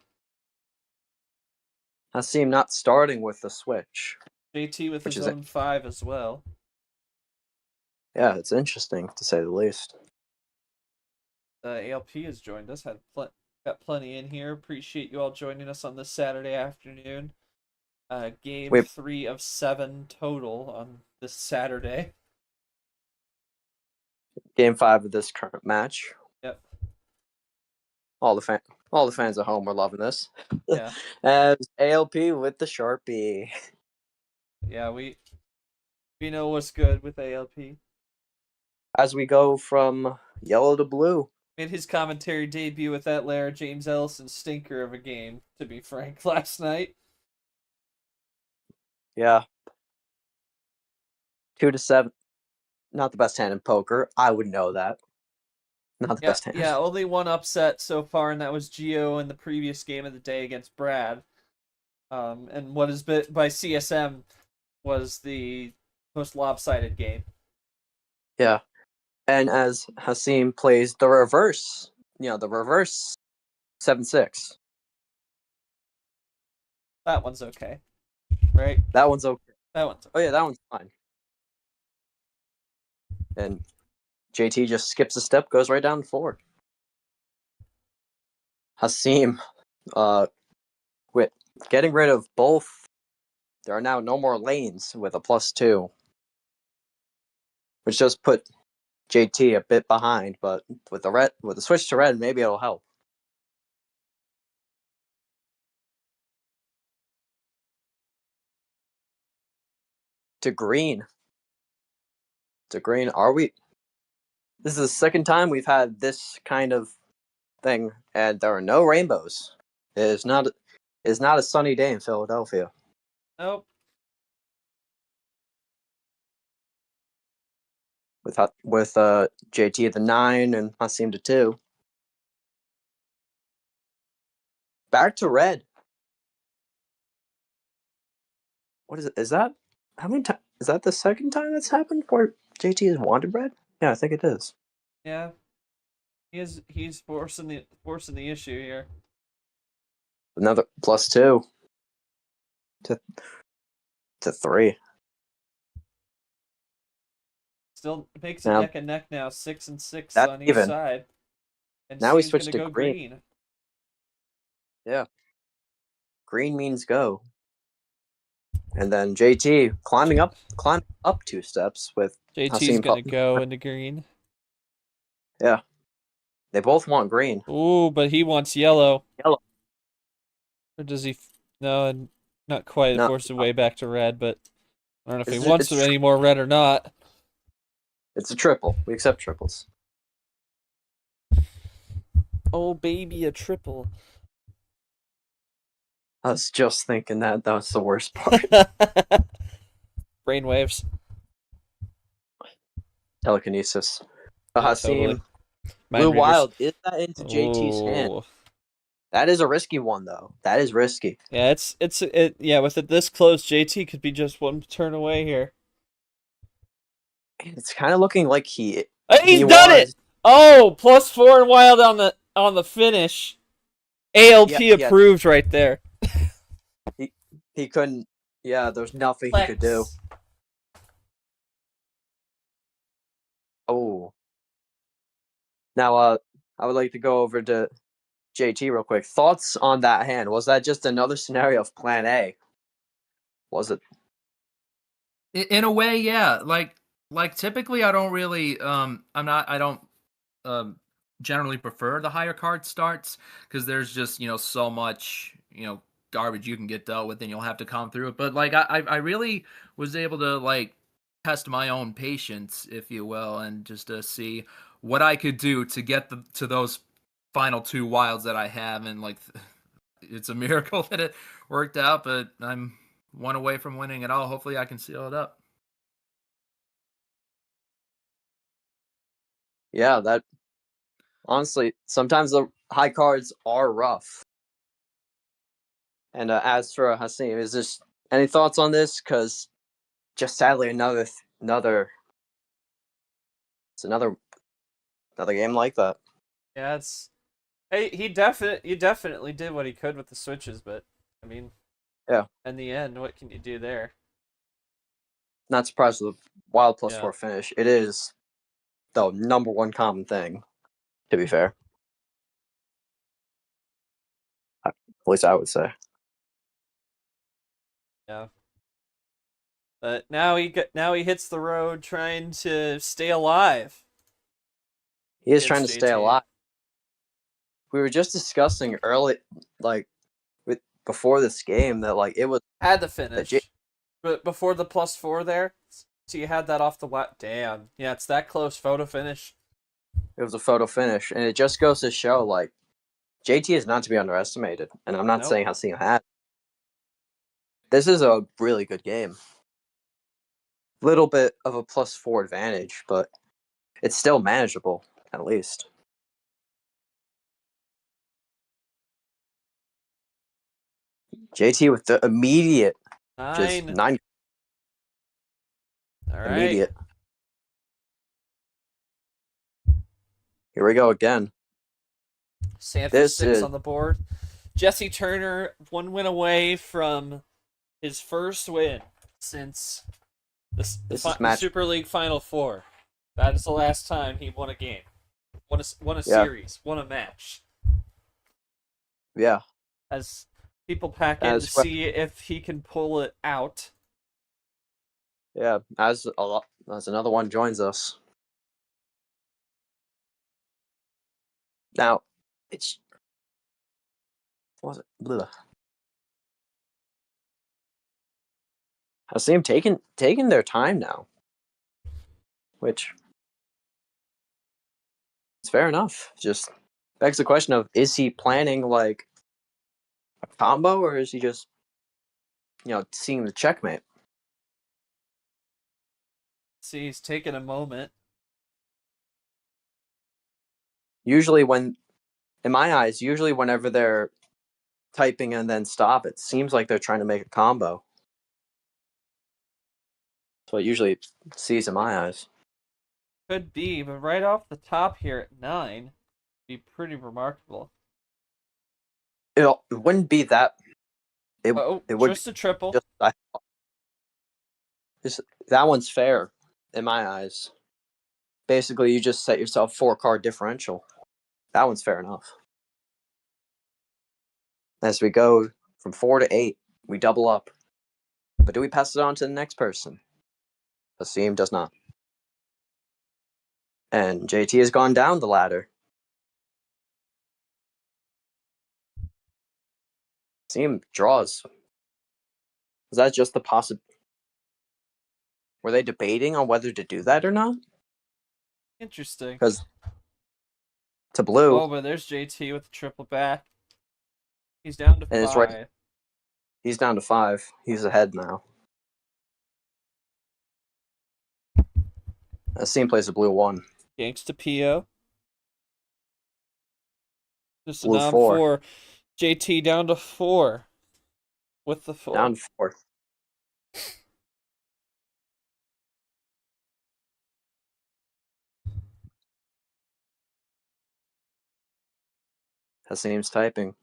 Haseem not starting with the switch. JT with his own 5 as well. Yeah, it's interesting to say the least. ALP has joined us. Got plenty in here. Appreciate you all joining us on this Saturday afternoon. Game 3 of 7 total on this Saturday. Game 5 of this current match. Yep. All the fans at home are loving this. Yeah. As ALP with the Sharpie. Yeah, we know what's good with ALP. As we go from yellow to blue. Made his commentary debut with that Lara James Ellison stinker of a game, to be frank, last night. Yeah. 2-7. Not the best hand in poker. I would know that. Not the best hand. Yeah, only one upset so far, and that was Gio in the previous game of the day against Brad. And what is by CSM was the most lopsided game. Yeah. And as Haseem plays the reverse, the reverse 7-6. That one's okay. Right? That one's okay. That one's okay. Oh, yeah, that one's fine. And JT just skips a step, goes right down the floor. Haseem, with getting rid of both, there are now no more lanes with a +2, which just put JT a bit behind. But with the switch to red, maybe it'll help. To green. Are we? This is the second time we've had this kind of thing, and there are no rainbows. It is not a sunny day in Philadelphia. Nope. With JT at the 9 and Haseem to 2. Back to red. What is it? Is that how many times? Is that the second time that's happened where JT has wanted red? Yeah, I think it is. Yeah. He's forcing the issue here. Another +2 to 3. Still makes it neck and neck now, 6 and 6 on each even. side. And now we Steve's switched to go green. Yeah. green means go. And then JT climbing up 2 steps with JT's Haseem gonna Acosta. go into green. Yeah. They both want green. Ooh, but he wants yellow. Yellow. Or does he? No, and not quite. It No. forced it way back to red, but I don't know if he It's- wants it's- any more red or not. It's a triple. We accept triples. Oh, baby, a triple. I was just thinking that was the worst part. Brainwaves. Telekinesis. Yeah, Haseem. totally. Mind Blue readers. Wild, is that into JT's hand? Ooh. That is a risky one, though. That is risky. Yeah, yeah, with it this close, JT could be just one turn away here. It's kind of looking like he He's done it! Oh, +4 and Wild on the finish. ALP Yeah. approved right there. He couldn't. Yeah, there's nothing he could do. Oh. Now, I would like to go over to JT real quick. Thoughts on that hand? Was that just another scenario of Plan A? Was it? In a way, yeah. Like typically, I don't really. I don't generally prefer the higher card starts because there's just so much garbage you can get dealt with, and you'll have to come through it. But like I really was able to like test my own patience, if you will, and just to see what I could do to get to those final 2 wilds that I have, and like it's a miracle that it worked out. But I'm one away from winning it all. Hopefully, I can seal it up. Yeah, that. Honestly, sometimes the high cards are rough. And as for Haseem, is there any thoughts on this? Because just sadly, another game like that. Yeah, hey, you definitely did what he could with the switches, but I mean, yeah. In the end, what can you do there? Not surprised with the Wild +4 Yeah. finish. It is the number one common thing. To be fair, at least I would say. Yeah. But now he hits the road trying to stay alive. He is Against trying to stay JT. alive. We were just discussing early, before this game, that like it was Had the finish, but before the +4 there, so you had that off the damn. Yeah, it's that close photo finish. It was a photo finish, and it just goes to show like JT is not to be underestimated. And I'm not saying Haseem had. This is a really good game. Little bit of a +4 advantage, but it's still manageable at least. JT with the immediate 9. All right. Immediate. Here we go again. Sanford 6 on the board. Jesse Turner 1 win away from his first win since the Super League Final Four. That is the last time he won a game, won a series, won a match. Yeah. As people pack in to see if he can pull it out. Yeah, as another one joins us. Now, it's what was it? Blah. I see him taking their time now, which is fair enough. Just begs the question of, is he planning like a combo, or is he just seeing the checkmate? See, he's taking a moment. Usually in my eyes, whenever they're typing and then stop, it seems like they're trying to make a combo. So it usually sees in my eyes. Could be, but right off the top here at 9, would be pretty remarkable. It wouldn't be that. It would just a triple. That one's fair in my eyes. Basically, you just set yourself 4-card differential. That one's fair enough. As we go From 4 to 8, we double up. But do we pass it on to the next person? Haseem does not. And JT has gone down the ladder. Haseem draws. Is that just the possible? Were they debating on whether to do that or not? Interesting. Because to blue, Oh, but there's JT with the triple back. He's down to And it's 5. right- he's down to 5. He's ahead now. Haseem plays a blue 1. Yanks to PO. Just a Blue nom 4. 4. JT down to 4. With the 4. Down 4. Haseem's typing.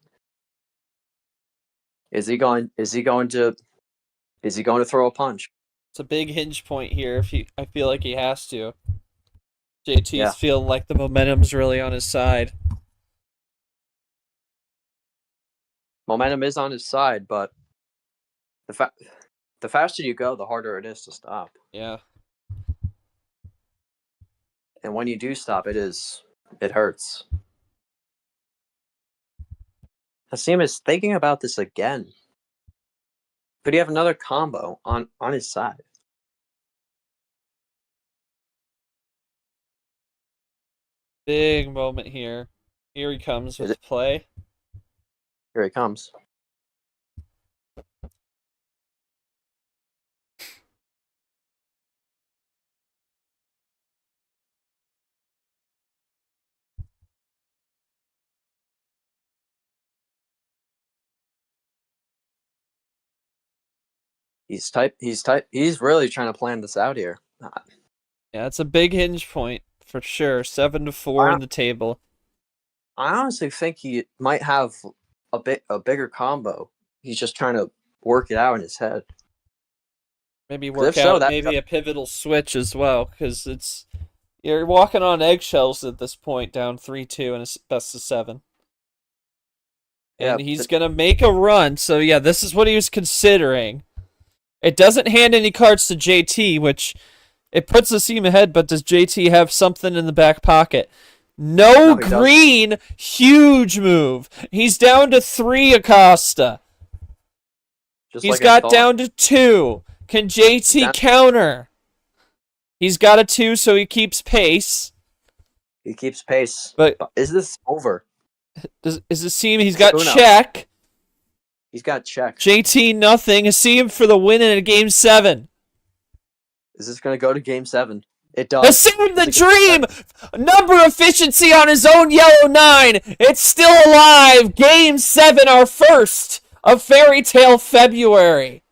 Is he going to throw a punch? It's a big hinge point here. I feel like he has to. JT's Yeah. feeling like the momentum's really on his side. Momentum is on his side, but the faster you go, the harder it is to stop. Yeah. And when you do stop, it hurts. Haseem is thinking about this again. Could he have another combo on his side? Big moment here. Here he comes with play. Here he comes. He's really trying to plan this out here. Yeah, it's a big hinge point for sure. 7 to 4 in the table. I honestly think he might have a bigger combo. He's just trying to work it out in his head. Maybe work out a pivotal switch as well, because you're walking on eggshells at this point, down 3-2 and it's best of 7. And he's gonna make a run. So yeah, this is what he was considering. It doesn't hand any cards to JT, which it puts Haseem ahead, but does JT have something in the back pocket? No green, doesn't. Huge move. He's down to 3 Acosta. He's got down to 2. Can JT counter? He's got a 2, so he keeps pace. He keeps pace. But is this over? Is Haseem? He's got check. He's got check. JT nothing. Haseem for the win in a game 7. Is this going to go to game 7? It does. Haseem the dream! Number efficiency on his own yellow 9. It's still alive. Game 7, our first of Fairytale February.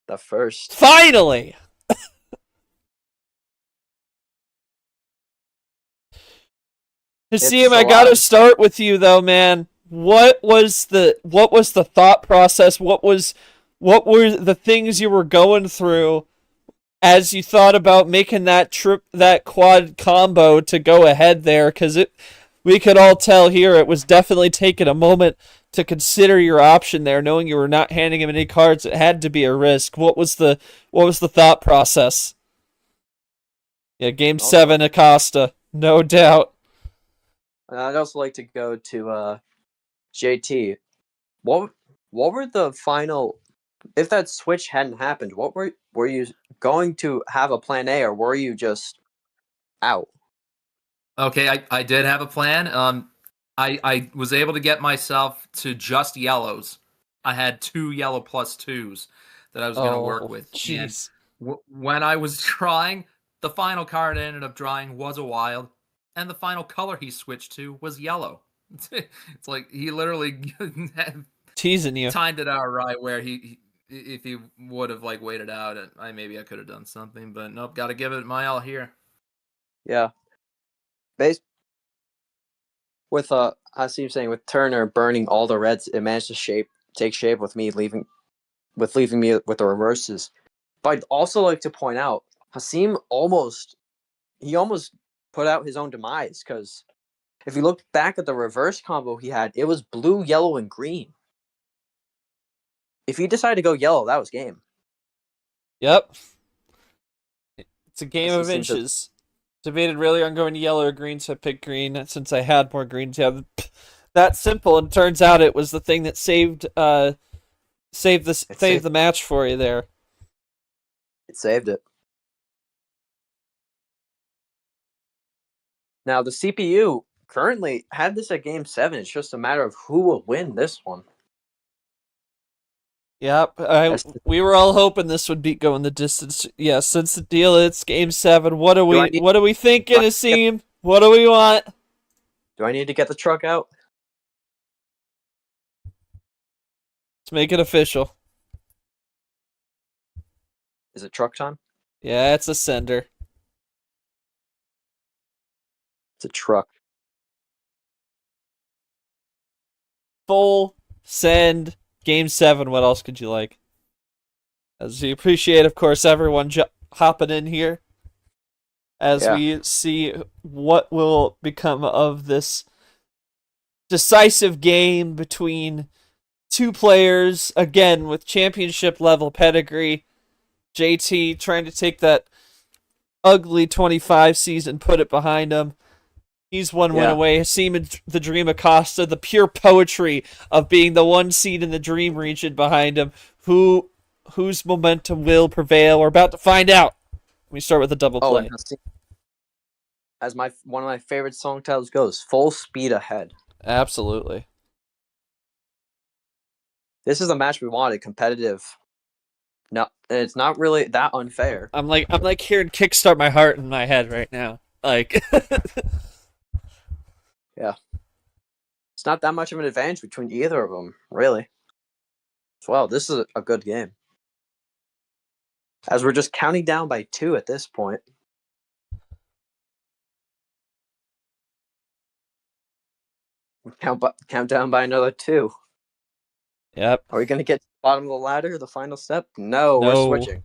The first. Finally! Haseem, I gotta start with you though, man. What was the thought process? What were the things you were going through as you thought about making that quad combo to go ahead there? Because we could all tell here it was definitely taking a moment to consider your option there, knowing you were not handing him any cards. It had to be a risk. What was the thought process? Yeah, game 7, Acosta, no doubt. I'd also like to go to JT. What were the final? If that switch hadn't happened, what were you going to have a plan A, or were you just out? Okay, I did have a plan. I was able to get myself to just yellows. I had 2 yellow plus 2s that I was going to work with. Jeez. When I was drawing, the final card I ended up drawing was a wild, and the final color he switched to was yellow. It's like he literally teasing you, timed it out right where if he would have waited out, maybe I could have done something, but nope, got to give it my all here. Yeah. With Haseem saying with Turner burning all the reds, it managed to take shape with me leaving me with the reverses. But I'd also like to point out Haseem almost put out his own demise, because If you look back at the reverse combo he had, it was blue, yellow, and green. If he decided to go yellow, that was game. Yep. It's a game He of seems to- inches. Debated really on going yellow or green, so I picked green since I had more greens. Yeah, that simple. And turns out it was the thing that saved the match for you there. It saved it. Now the CPU currently had this at game 7. It's just a matter of who will win this one. Yep, we were all hoping this would be going the distance. Yeah, since the deal, it's game 7. What are we thinking, Haseem? What do we want? Do I need to get the truck out? Let's make it official. Is it truck time? Yeah, it's a sender. It's a truck. Full send. Game 7, what else could you like? As we appreciate, of course, everyone hopping in here as we see what will become of this decisive game between two players, again, with championship level pedigree. JT trying to take that ugly 25 season, put it behind him. He's one win away. Haseem the Dream Acosta, the pure poetry of being the 1 seed in the Dream region behind him. Whose momentum will prevail? We're about to find out. We start with a double play. As one of my favorite song titles goes, full speed ahead. Absolutely. This is a match we wanted, competitive. No, it's not really that unfair. I'm like hearing Kickstart My Heart in my head right now. Like yeah. It's not that much of an advantage between either of them, really. Well, this is a good game. As we're just counting down by 2 at this point. Count down by another 2. Yep. Are we going to get to the bottom of the ladder, the final step? No, we're switching.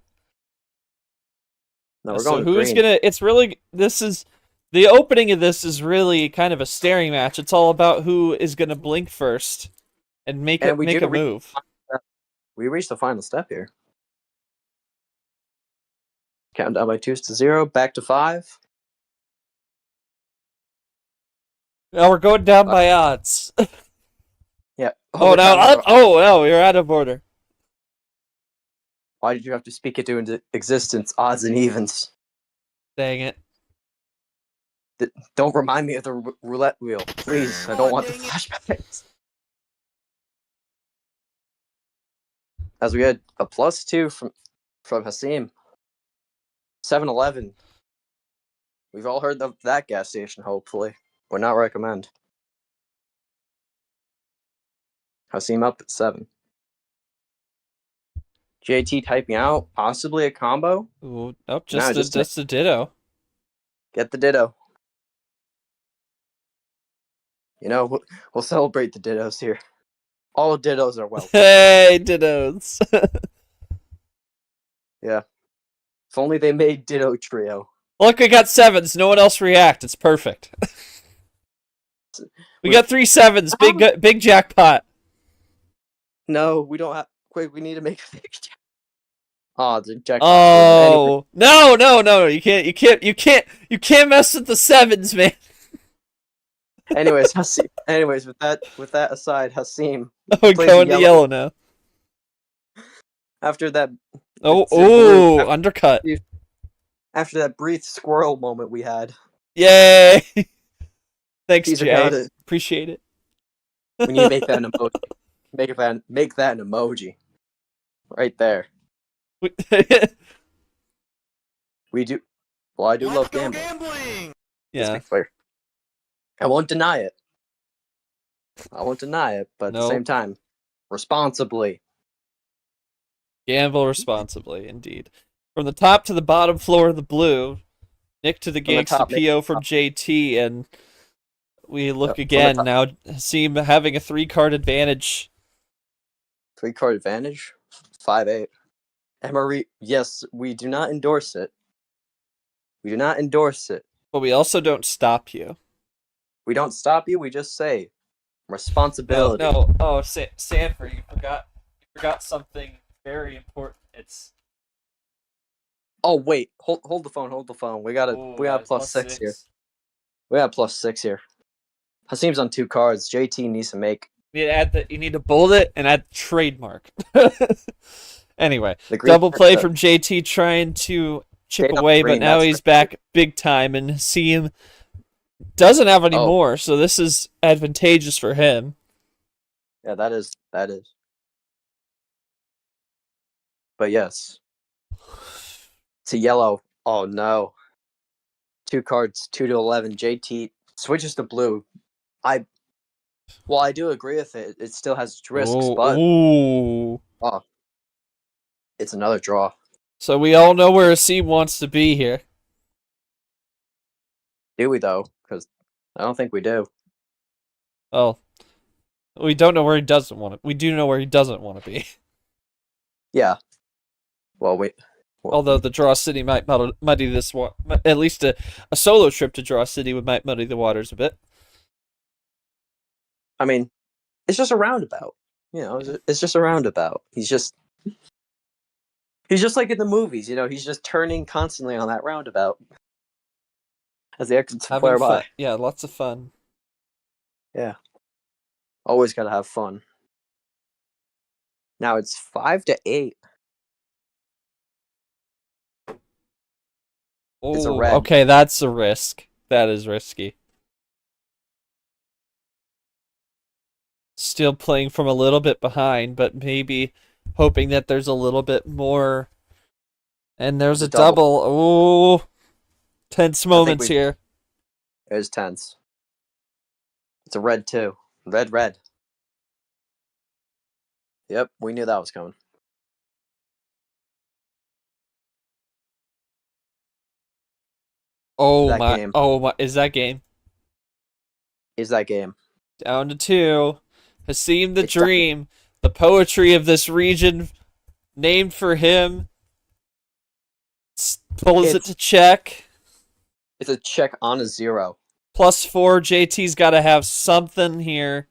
No, we're going who's green. It's really, the opening of this is really kind of a staring match. It's all about who is going to blink first and make a move. We reached the final step here. Count down by 2 to 0, back to 5. Now we're going down by odds. Yeah. Oh no, you're out of order. Why did you have to speak it into existence? Odds and evens. Dang it. Don't remind me of the roulette wheel, please. I don't want the flashbacks. As we had a +2 from Haseem. 7-Eleven. We've all heard of that gas station, hopefully. Would not recommend. Haseem up at 7. JT typing out, possibly a combo. Ooh, nope, just a ditto. Get the ditto. You know, we'll celebrate the dittos here. All dittos are welcome. Hey, dittos. Yeah. If only they made Ditto Trio. Look, we got 7s. No one else react. It's perfect. We got 3 7s. Big jackpot. No, we don't have. Wait, we need to make a big jackpot. Oh, the jackpot. Oh no! You can't mess with the 7s, man. Anyways, Haseem. Anyways, with that aside, Haseem. Oh, we're going to yellow now. After that. Undercut. After that brief squirrel moment we had. Yay! Thanks, Jay. Appreciate it. We need to make that an emoji. Make that an emoji. Right there. We do. Well, I do love gambling. Yeah. I won't deny it. But at the same time, responsibly. Gamble responsibly, indeed. From the top to the bottom floor of the blue, Nick to the gangsta PO from JT, and we look again now. Haseem having a 3-card advantage. 3-card advantage? 5-8. Emery, yes, we do not endorse it. But we also don't stop you. We don't stop you. We just say responsibility. No. Oh, Sanford, you forgot something very important. It's Oh wait, hold the phone. We got a plus six here. We got +6 here. Haseem's on 2 cards. JT needs to make. You need to bold it and add trademark. Anyway, The green double play card. from JT trying to chip Straight up away, but green, now that's he's crazy. back big time, and Haseem doesn't have any Oh. more, so this is advantageous for him. Yeah, that is. But yes, to yellow. Oh no. 2 cards, 2 to 11. JT switches to blue. I do agree with it. It still has its risks, but Ooh. it's another draw. So we all know where Haseem wants to be here. Do we though? Because I don't think we do. Well, we don't know where he doesn't want to. We do know where he doesn't want to be. Yeah. Well, wait. Although the Draw City might muddy this one. At least a solo trip to Draw City might muddy the waters a bit. I mean, it's just a roundabout. You know, it's just a roundabout. He's just like in the movies. You know, he's just turning constantly on that roundabout as the exits flare by. Yeah, lots of fun. Yeah. Always got to have fun. Now it's 5 to 8. It's a Ooh, red. okay, that's a risk. That is risky. Still playing from a little bit behind, but maybe hoping that there's a little bit more. And there's a double. Ooh. Tense moments here. It was tense. It's a red too. Red. Yep, we knew that was coming. Oh That my! game. Oh my! Is that game Is that game? down to 2? Haseem the It's done. Dream, the poetry of this region, named for him. Pulls it to check. It's a check on a 0. +4. JT's got to have something here.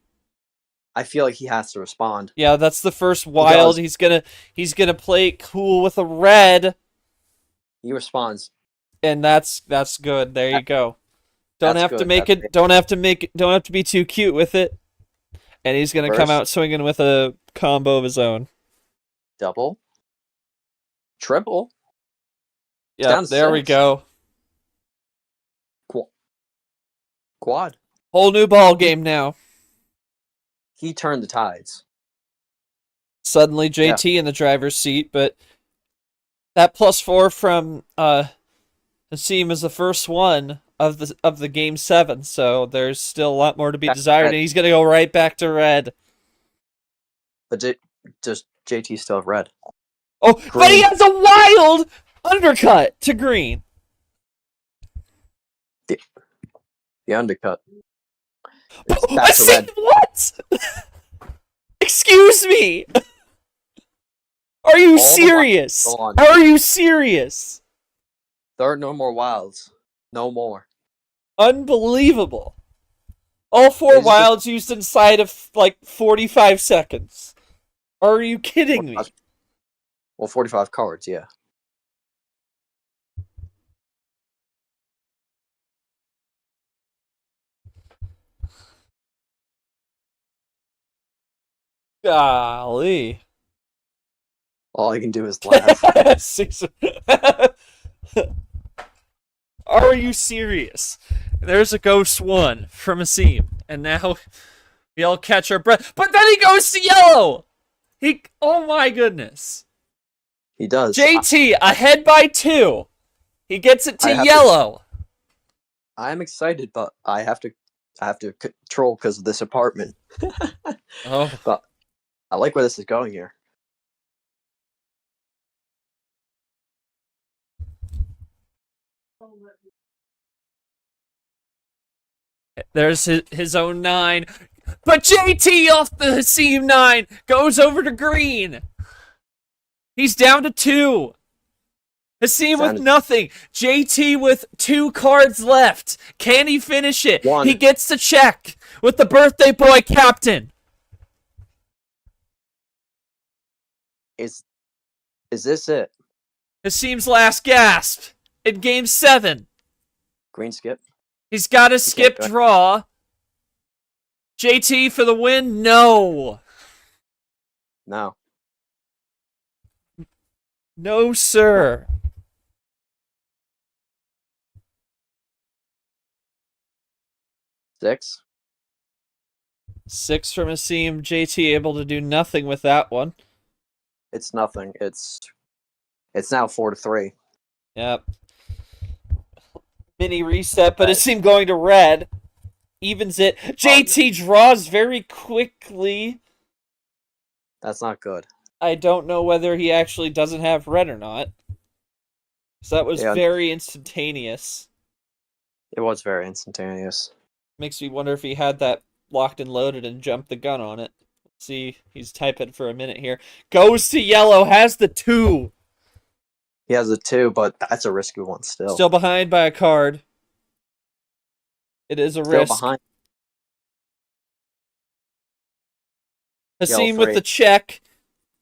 I feel like he has to respond. Yeah, that's the first wild. does. He's gonna play it cool with a red, He responds. and that's good. There you go. Don't That's have to good. make That's it. Don't have to be too cute with it. And he's gonna come First. out swinging with a combo of his own. Double. Triple. Yeah, down there we 6. go. Quad. Whole new ball game now. He turned the tides. Suddenly JT in the driver's seat, but that +4 from Haseem is the first one of the game 7, so there's still a lot more to be desired, and he's gonna go right back to red. But does JT still have red? Oh, Green. but he has a wild undercut to green. The undercut. It's back to Haseem, red. what? Excuse me. Are you All the serious? wilds gone. Are you serious? There are no more wilds. No more. Unbelievable. All 4 It's just- wilds used inside of like 45 seconds. Are you kidding me? Well, 45 cards, yeah. Golly. All I can do is laugh. Are you serious? There's a ghost 1 from Haseem, and now we all catch our breath. But then he goes to yellow. Oh my goodness. He does. JT ahead by 2. He gets it to I have to- yellow. I'm excited, but I have to control because of this apartment. Oh, But I like where this is going here. there's his own 9. But JT off the Haseem 9 goes over to green. He's down to 2. Haseem with Sounded- nothing. JT with 2 cards left. Can he finish it? One. He gets the check with the birthday boy captain. Is this it? Haseem's last gasp in game 7. Green skip? He's got to skip go. draw. JT for the win? No. No. No, sir. Six? 6 from Haseem. JT able to do nothing with that one. It's nothing. It's now 4-3. Yep. Mini reset, but Right. Haseem going to red. Evens it. JT draws very quickly. That's not good. I don't know whether he actually doesn't have red or not. So that was Yeah. very instantaneous. It was very instantaneous. Makes me wonder if he had that locked and loaded and jumped the gun on it. Let's see, he's typing for a minute here. Goes to yellow, has the 2. He has a 2, but that's a risky one still. Still behind by a card. It is a Still risk. behind. Haseem Yellow with 3. the check.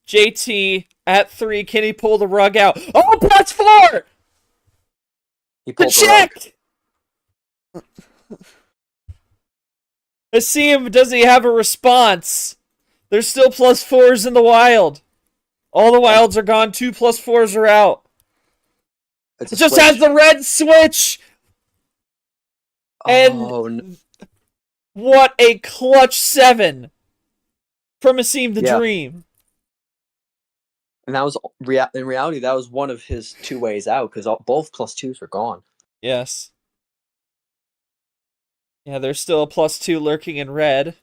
JT at 3. Can he pull the rug out? Oh, plus 4! He The pulled the rug. check! Haseem, does he have a response? There's still plus 4s in the wild. All the wilds are gone. 2 plus 4s are out. It's It a just switch. has the red switch. And Oh, no. what a clutch 7 from Haseem the Yeah. Dream. And that was in reality, that was one of his 2 ways out because both plus 2s are gone. Yes. Yeah, there's still a plus 2 lurking in red.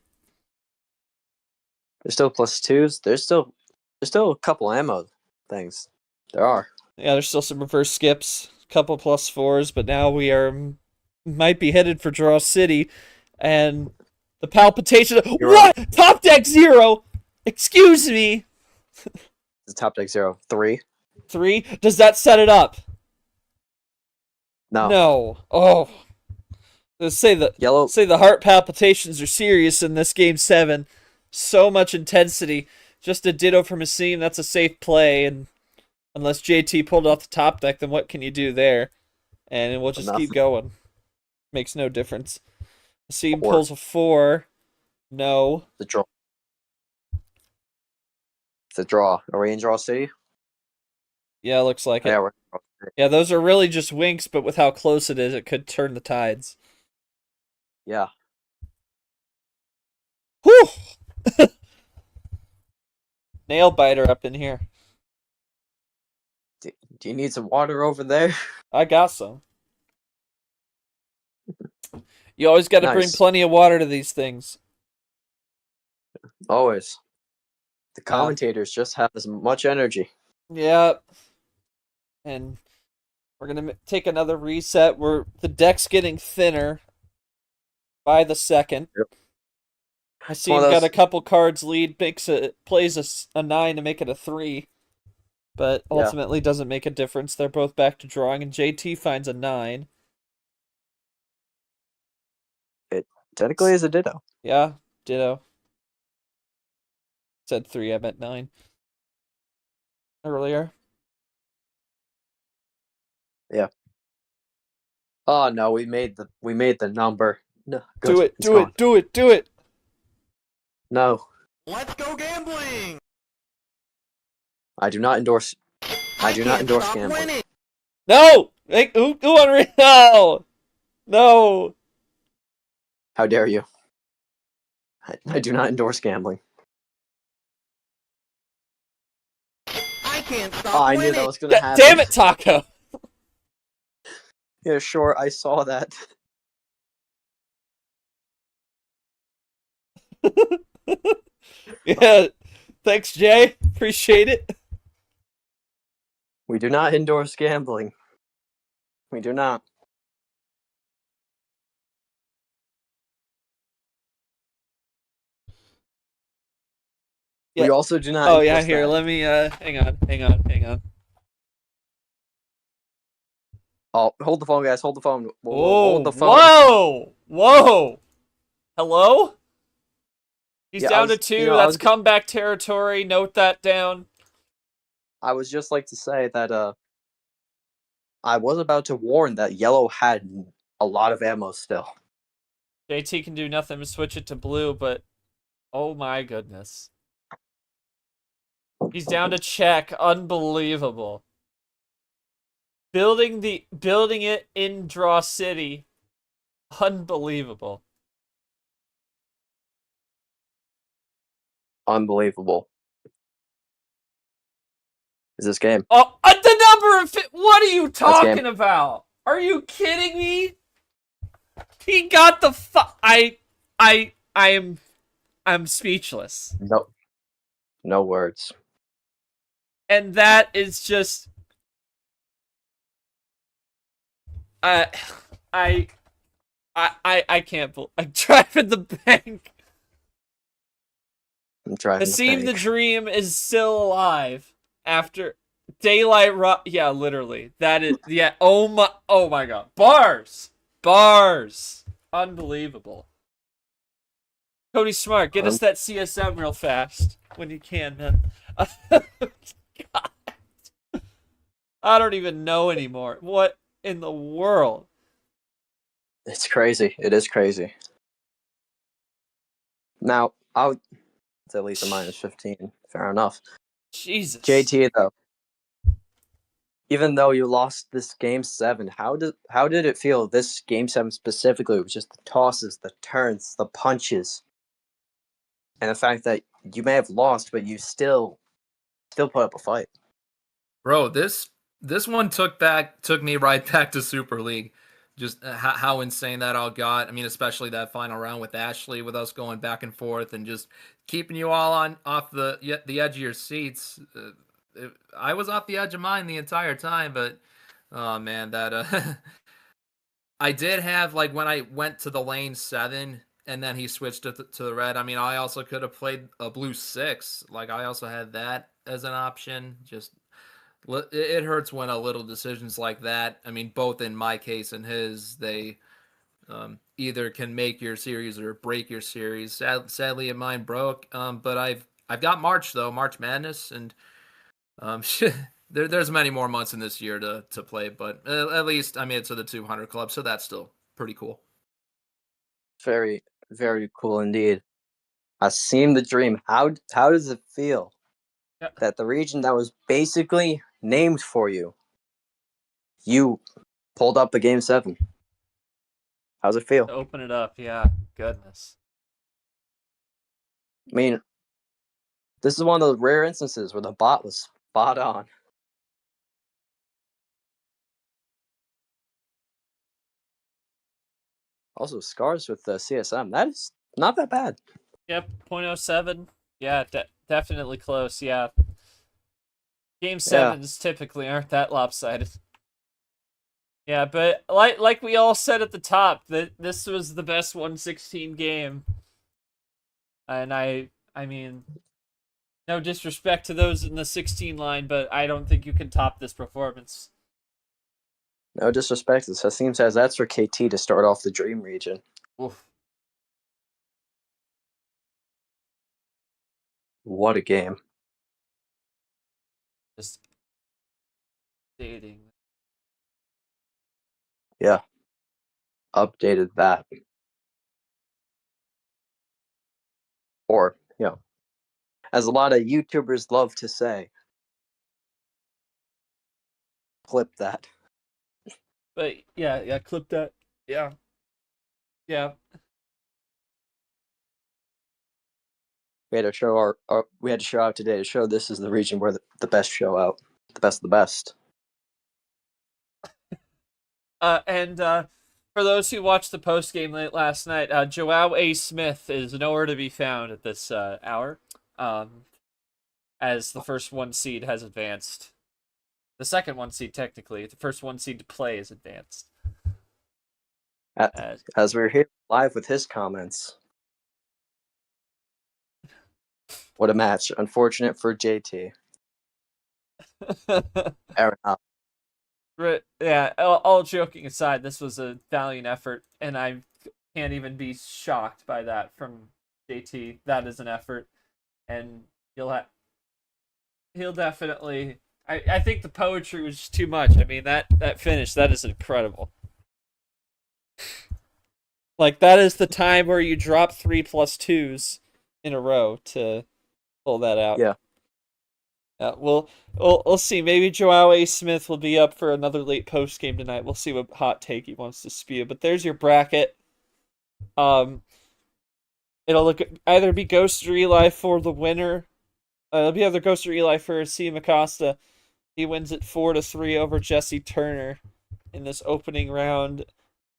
There's still plus 2s. There's still a couple ammo things. There are. Yeah, there's still some reverse skips, couple plus 4s, but now we might be headed for Draw City, and the palpitation. You're What? Top deck 0. Excuse me. It's top deck 0. 3. 3. Does that set it up? No. No. Oh. Let's say Yellow. the heart palpitations are serious in this game 7. So much intensity. Just a ditto from Haseem. That's a safe play, and unless JT pulled off the top deck, then what can you do there? And we'll just Nothing. keep going. Makes no difference. Haseem 4. pulls a 4. No. The draw. It's a draw. Are we in Draw City? Yeah, looks like it. Yeah, we're in Draw City. Yeah, those are really just winks, but with how close it is, it could turn the tides. Yeah. Whew! Nail biter up in here. Do you need some water over there? I got some. You always got to bring Nice. plenty of water to these things. Always. The commentators just have as much energy. Yeah. And we're going to take another reset. The deck's getting thinner by the second. Yep. Haseem One of those- got a couple cards lead, plays a 9 to make it a 3. But Yeah. ultimately doesn't make a difference. They're both back to drawing, and JT finds a 9. Technically is a ditto. Yeah, ditto. Said 3, I meant 9. Earlier. Oh no, we made the number. No, good. Do it, It's do gone. it, do it, do it! No, Let's go gambling! I do not endorse. I do not can't endorse stop gambling. winning. No! Who no! No! How dare you? I do not endorse gambling. I can't stop Oh, I winning. knew that was gonna happen. Damn it, Taco! Yeah, sure. I saw that. Yeah, thanks, Jay. Appreciate it. We do not endorse gambling. We do not. Yeah. We also do not. Oh yeah, endorse here. that. Let me. Hang on. Oh, hold the phone, guys. Hold the phone. Whoa, Oh, hold the phone. whoa! Hello? He's Yeah, down to 2. That's comeback territory. Note that down. I was just like to say that I was about to warn that yellow had a lot of ammo still. JT can do nothing but switch it to blue, but oh my goodness. He's down to check. Unbelievable. Building it in Draw City. Unbelievable. Unbelievable. Is this game? Oh, the number of what are you game. talking about? Are you kidding me? He got the I'm speechless. No words. And that is just I can't believe I'm driving the bank. I'm driving the Haseem the bank. Dream is still alive after daylight. Yeah, literally. That is. Yeah. Oh my God. Bars. Unbelievable. Cody Smart, get us that CSM real fast when you can, man. God. I don't even know anymore. What in the world? It's crazy. It is crazy. Now, it's at least a -15. Fair enough. Jesus. JT, though, even though you lost this game 7, how did it feel? This game 7 specifically was just the tosses, the turns, the punches, and the fact that you may have lost, but you still put up a fight. Bro, this one took me right back to Super League. Just how insane that all got. I mean, especially that final round with Ashley, with us going back and forth and just keeping you all off the edge of your seats. I was off the edge of mine the entire time, but oh man, that I did have, like, when I went to the lane 7 and then he switched to the red. I mean, I also could have played a blue 6. Like, I also had that as an option. Just it hurts when a little decisions like that. I mean, both in my case and his, they either can make your series or break your series. Sadly, mine broke. But I've got March though, March Madness, and there's many more months in this year to play. But at least I made it to the 200 club, so that's still pretty cool. Very, very cool indeed. Haseem the Dream. How does it feel that the region that was basically named for you pulled up a game 7? How's it feel? Open it up, yeah. Goodness. I mean, this is one of those rare instances where the bot was spot on. Also, scars with the CSM. That is not that bad. Yep, 0.07. Yeah, definitely close, yeah. Game 7s typically aren't that lopsided. Yeah, but like we all said at the top, that this was the best 116 game. And I mean, no disrespect to those in the 16 line, but I don't think you can top this performance. No disrespect. Haseem says that's for KT to start off the Dream region. Oof. What a game. Just dating. Yeah. Updated that. Or, as a lot of YouTubers love to say, clip that. But yeah, clip that. Yeah. Yeah. We had to show we had to show out today to show this is the region where the best show out. The best of the best. And for those who watched the post game late last night, Joao A. Smith is nowhere to be found at this hour, as the first 1 seed has advanced. The second 1 seed, technically. The first 1 seed to play is advanced. As we're here live with his comments. What a match. Unfortunate for JT. Fair enough. Yeah, all joking aside, this was a valiant effort, and I can't even be shocked by that from JT. That is an effort, and he'll definitely. I think the poetry was just too much. I mean, that finish, that is incredible. Like, that is the time where you drop 3+2s in a row to pull that out. Yeah. We'll see. Maybe Joao A. Smith will be up for another late post game tonight. We'll see what hot take he wants to spew. But there's your bracket. It'll either be Ghost or Eli for the winner. It'll be either Ghost or Eli for Haseem Acosta. He wins it 4-3 over Jesse Turner in this opening round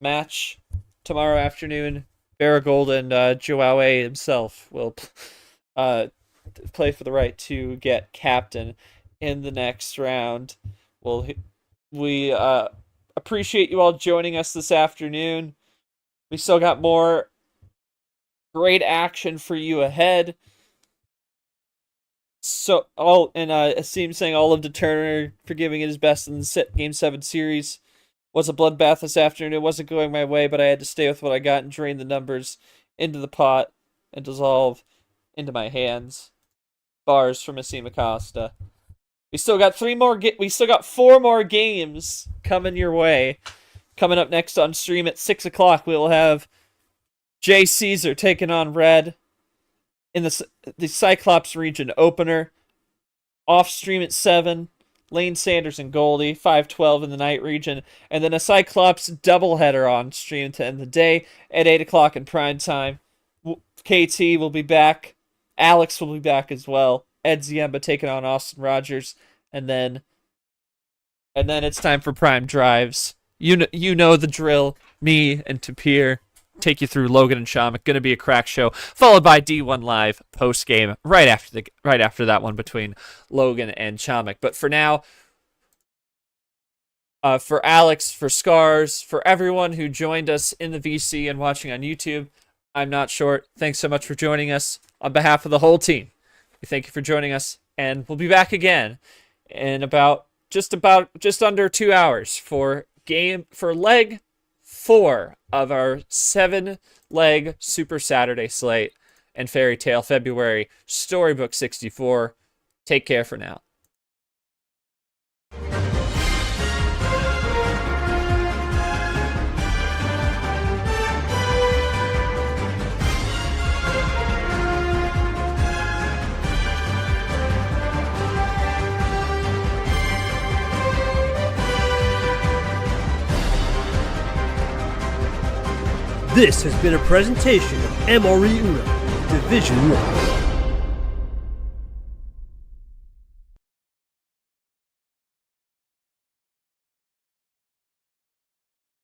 match. Tomorrow afternoon, Baragold and Joao A. himself will play for the right to get captain in the next round. We appreciate you all joining us this afternoon. We still got more great action for you ahead. So Haseem saying all of the Turner for giving it his best in the Game 7 series. Was a bloodbath this afternoon. It wasn't going my way, but I had to stay with what I got and drain the numbers into the pot and dissolve into my hands. Bars from Haseem Acosta. We still got 4 more games coming your way. Coming up next on stream at 6 o'clock, we will have Jay Caesar taking on Red in the Cyclops region opener. Off stream at 7. Lane Sanders and Goldie, 5-12 in the night region. And then a Cyclops doubleheader on stream to end the day at 8 o'clock in prime time. KT will be back. Alex will be back as well. Ed Ziemba taking on Austin Rogers. And then it's time for prime drives. You know the drill. Me and Tapir take you through Logan and Shamak. Going to be a crack show, followed by D1 Live post game right after that one between Logan and Shamak. But for now, for Alex, for Scars, for everyone who joined us in the VC and watching on YouTube, I'm Not Short. Thanks so much for joining us. On behalf of the whole team, we thank you for joining us, and we'll be back again in just under 2 hours for leg 4 of our 7-leg Super Saturday slate and Fairytale February Storybook 64. Take care for now. This has been a presentation of MRE Uno Division 1.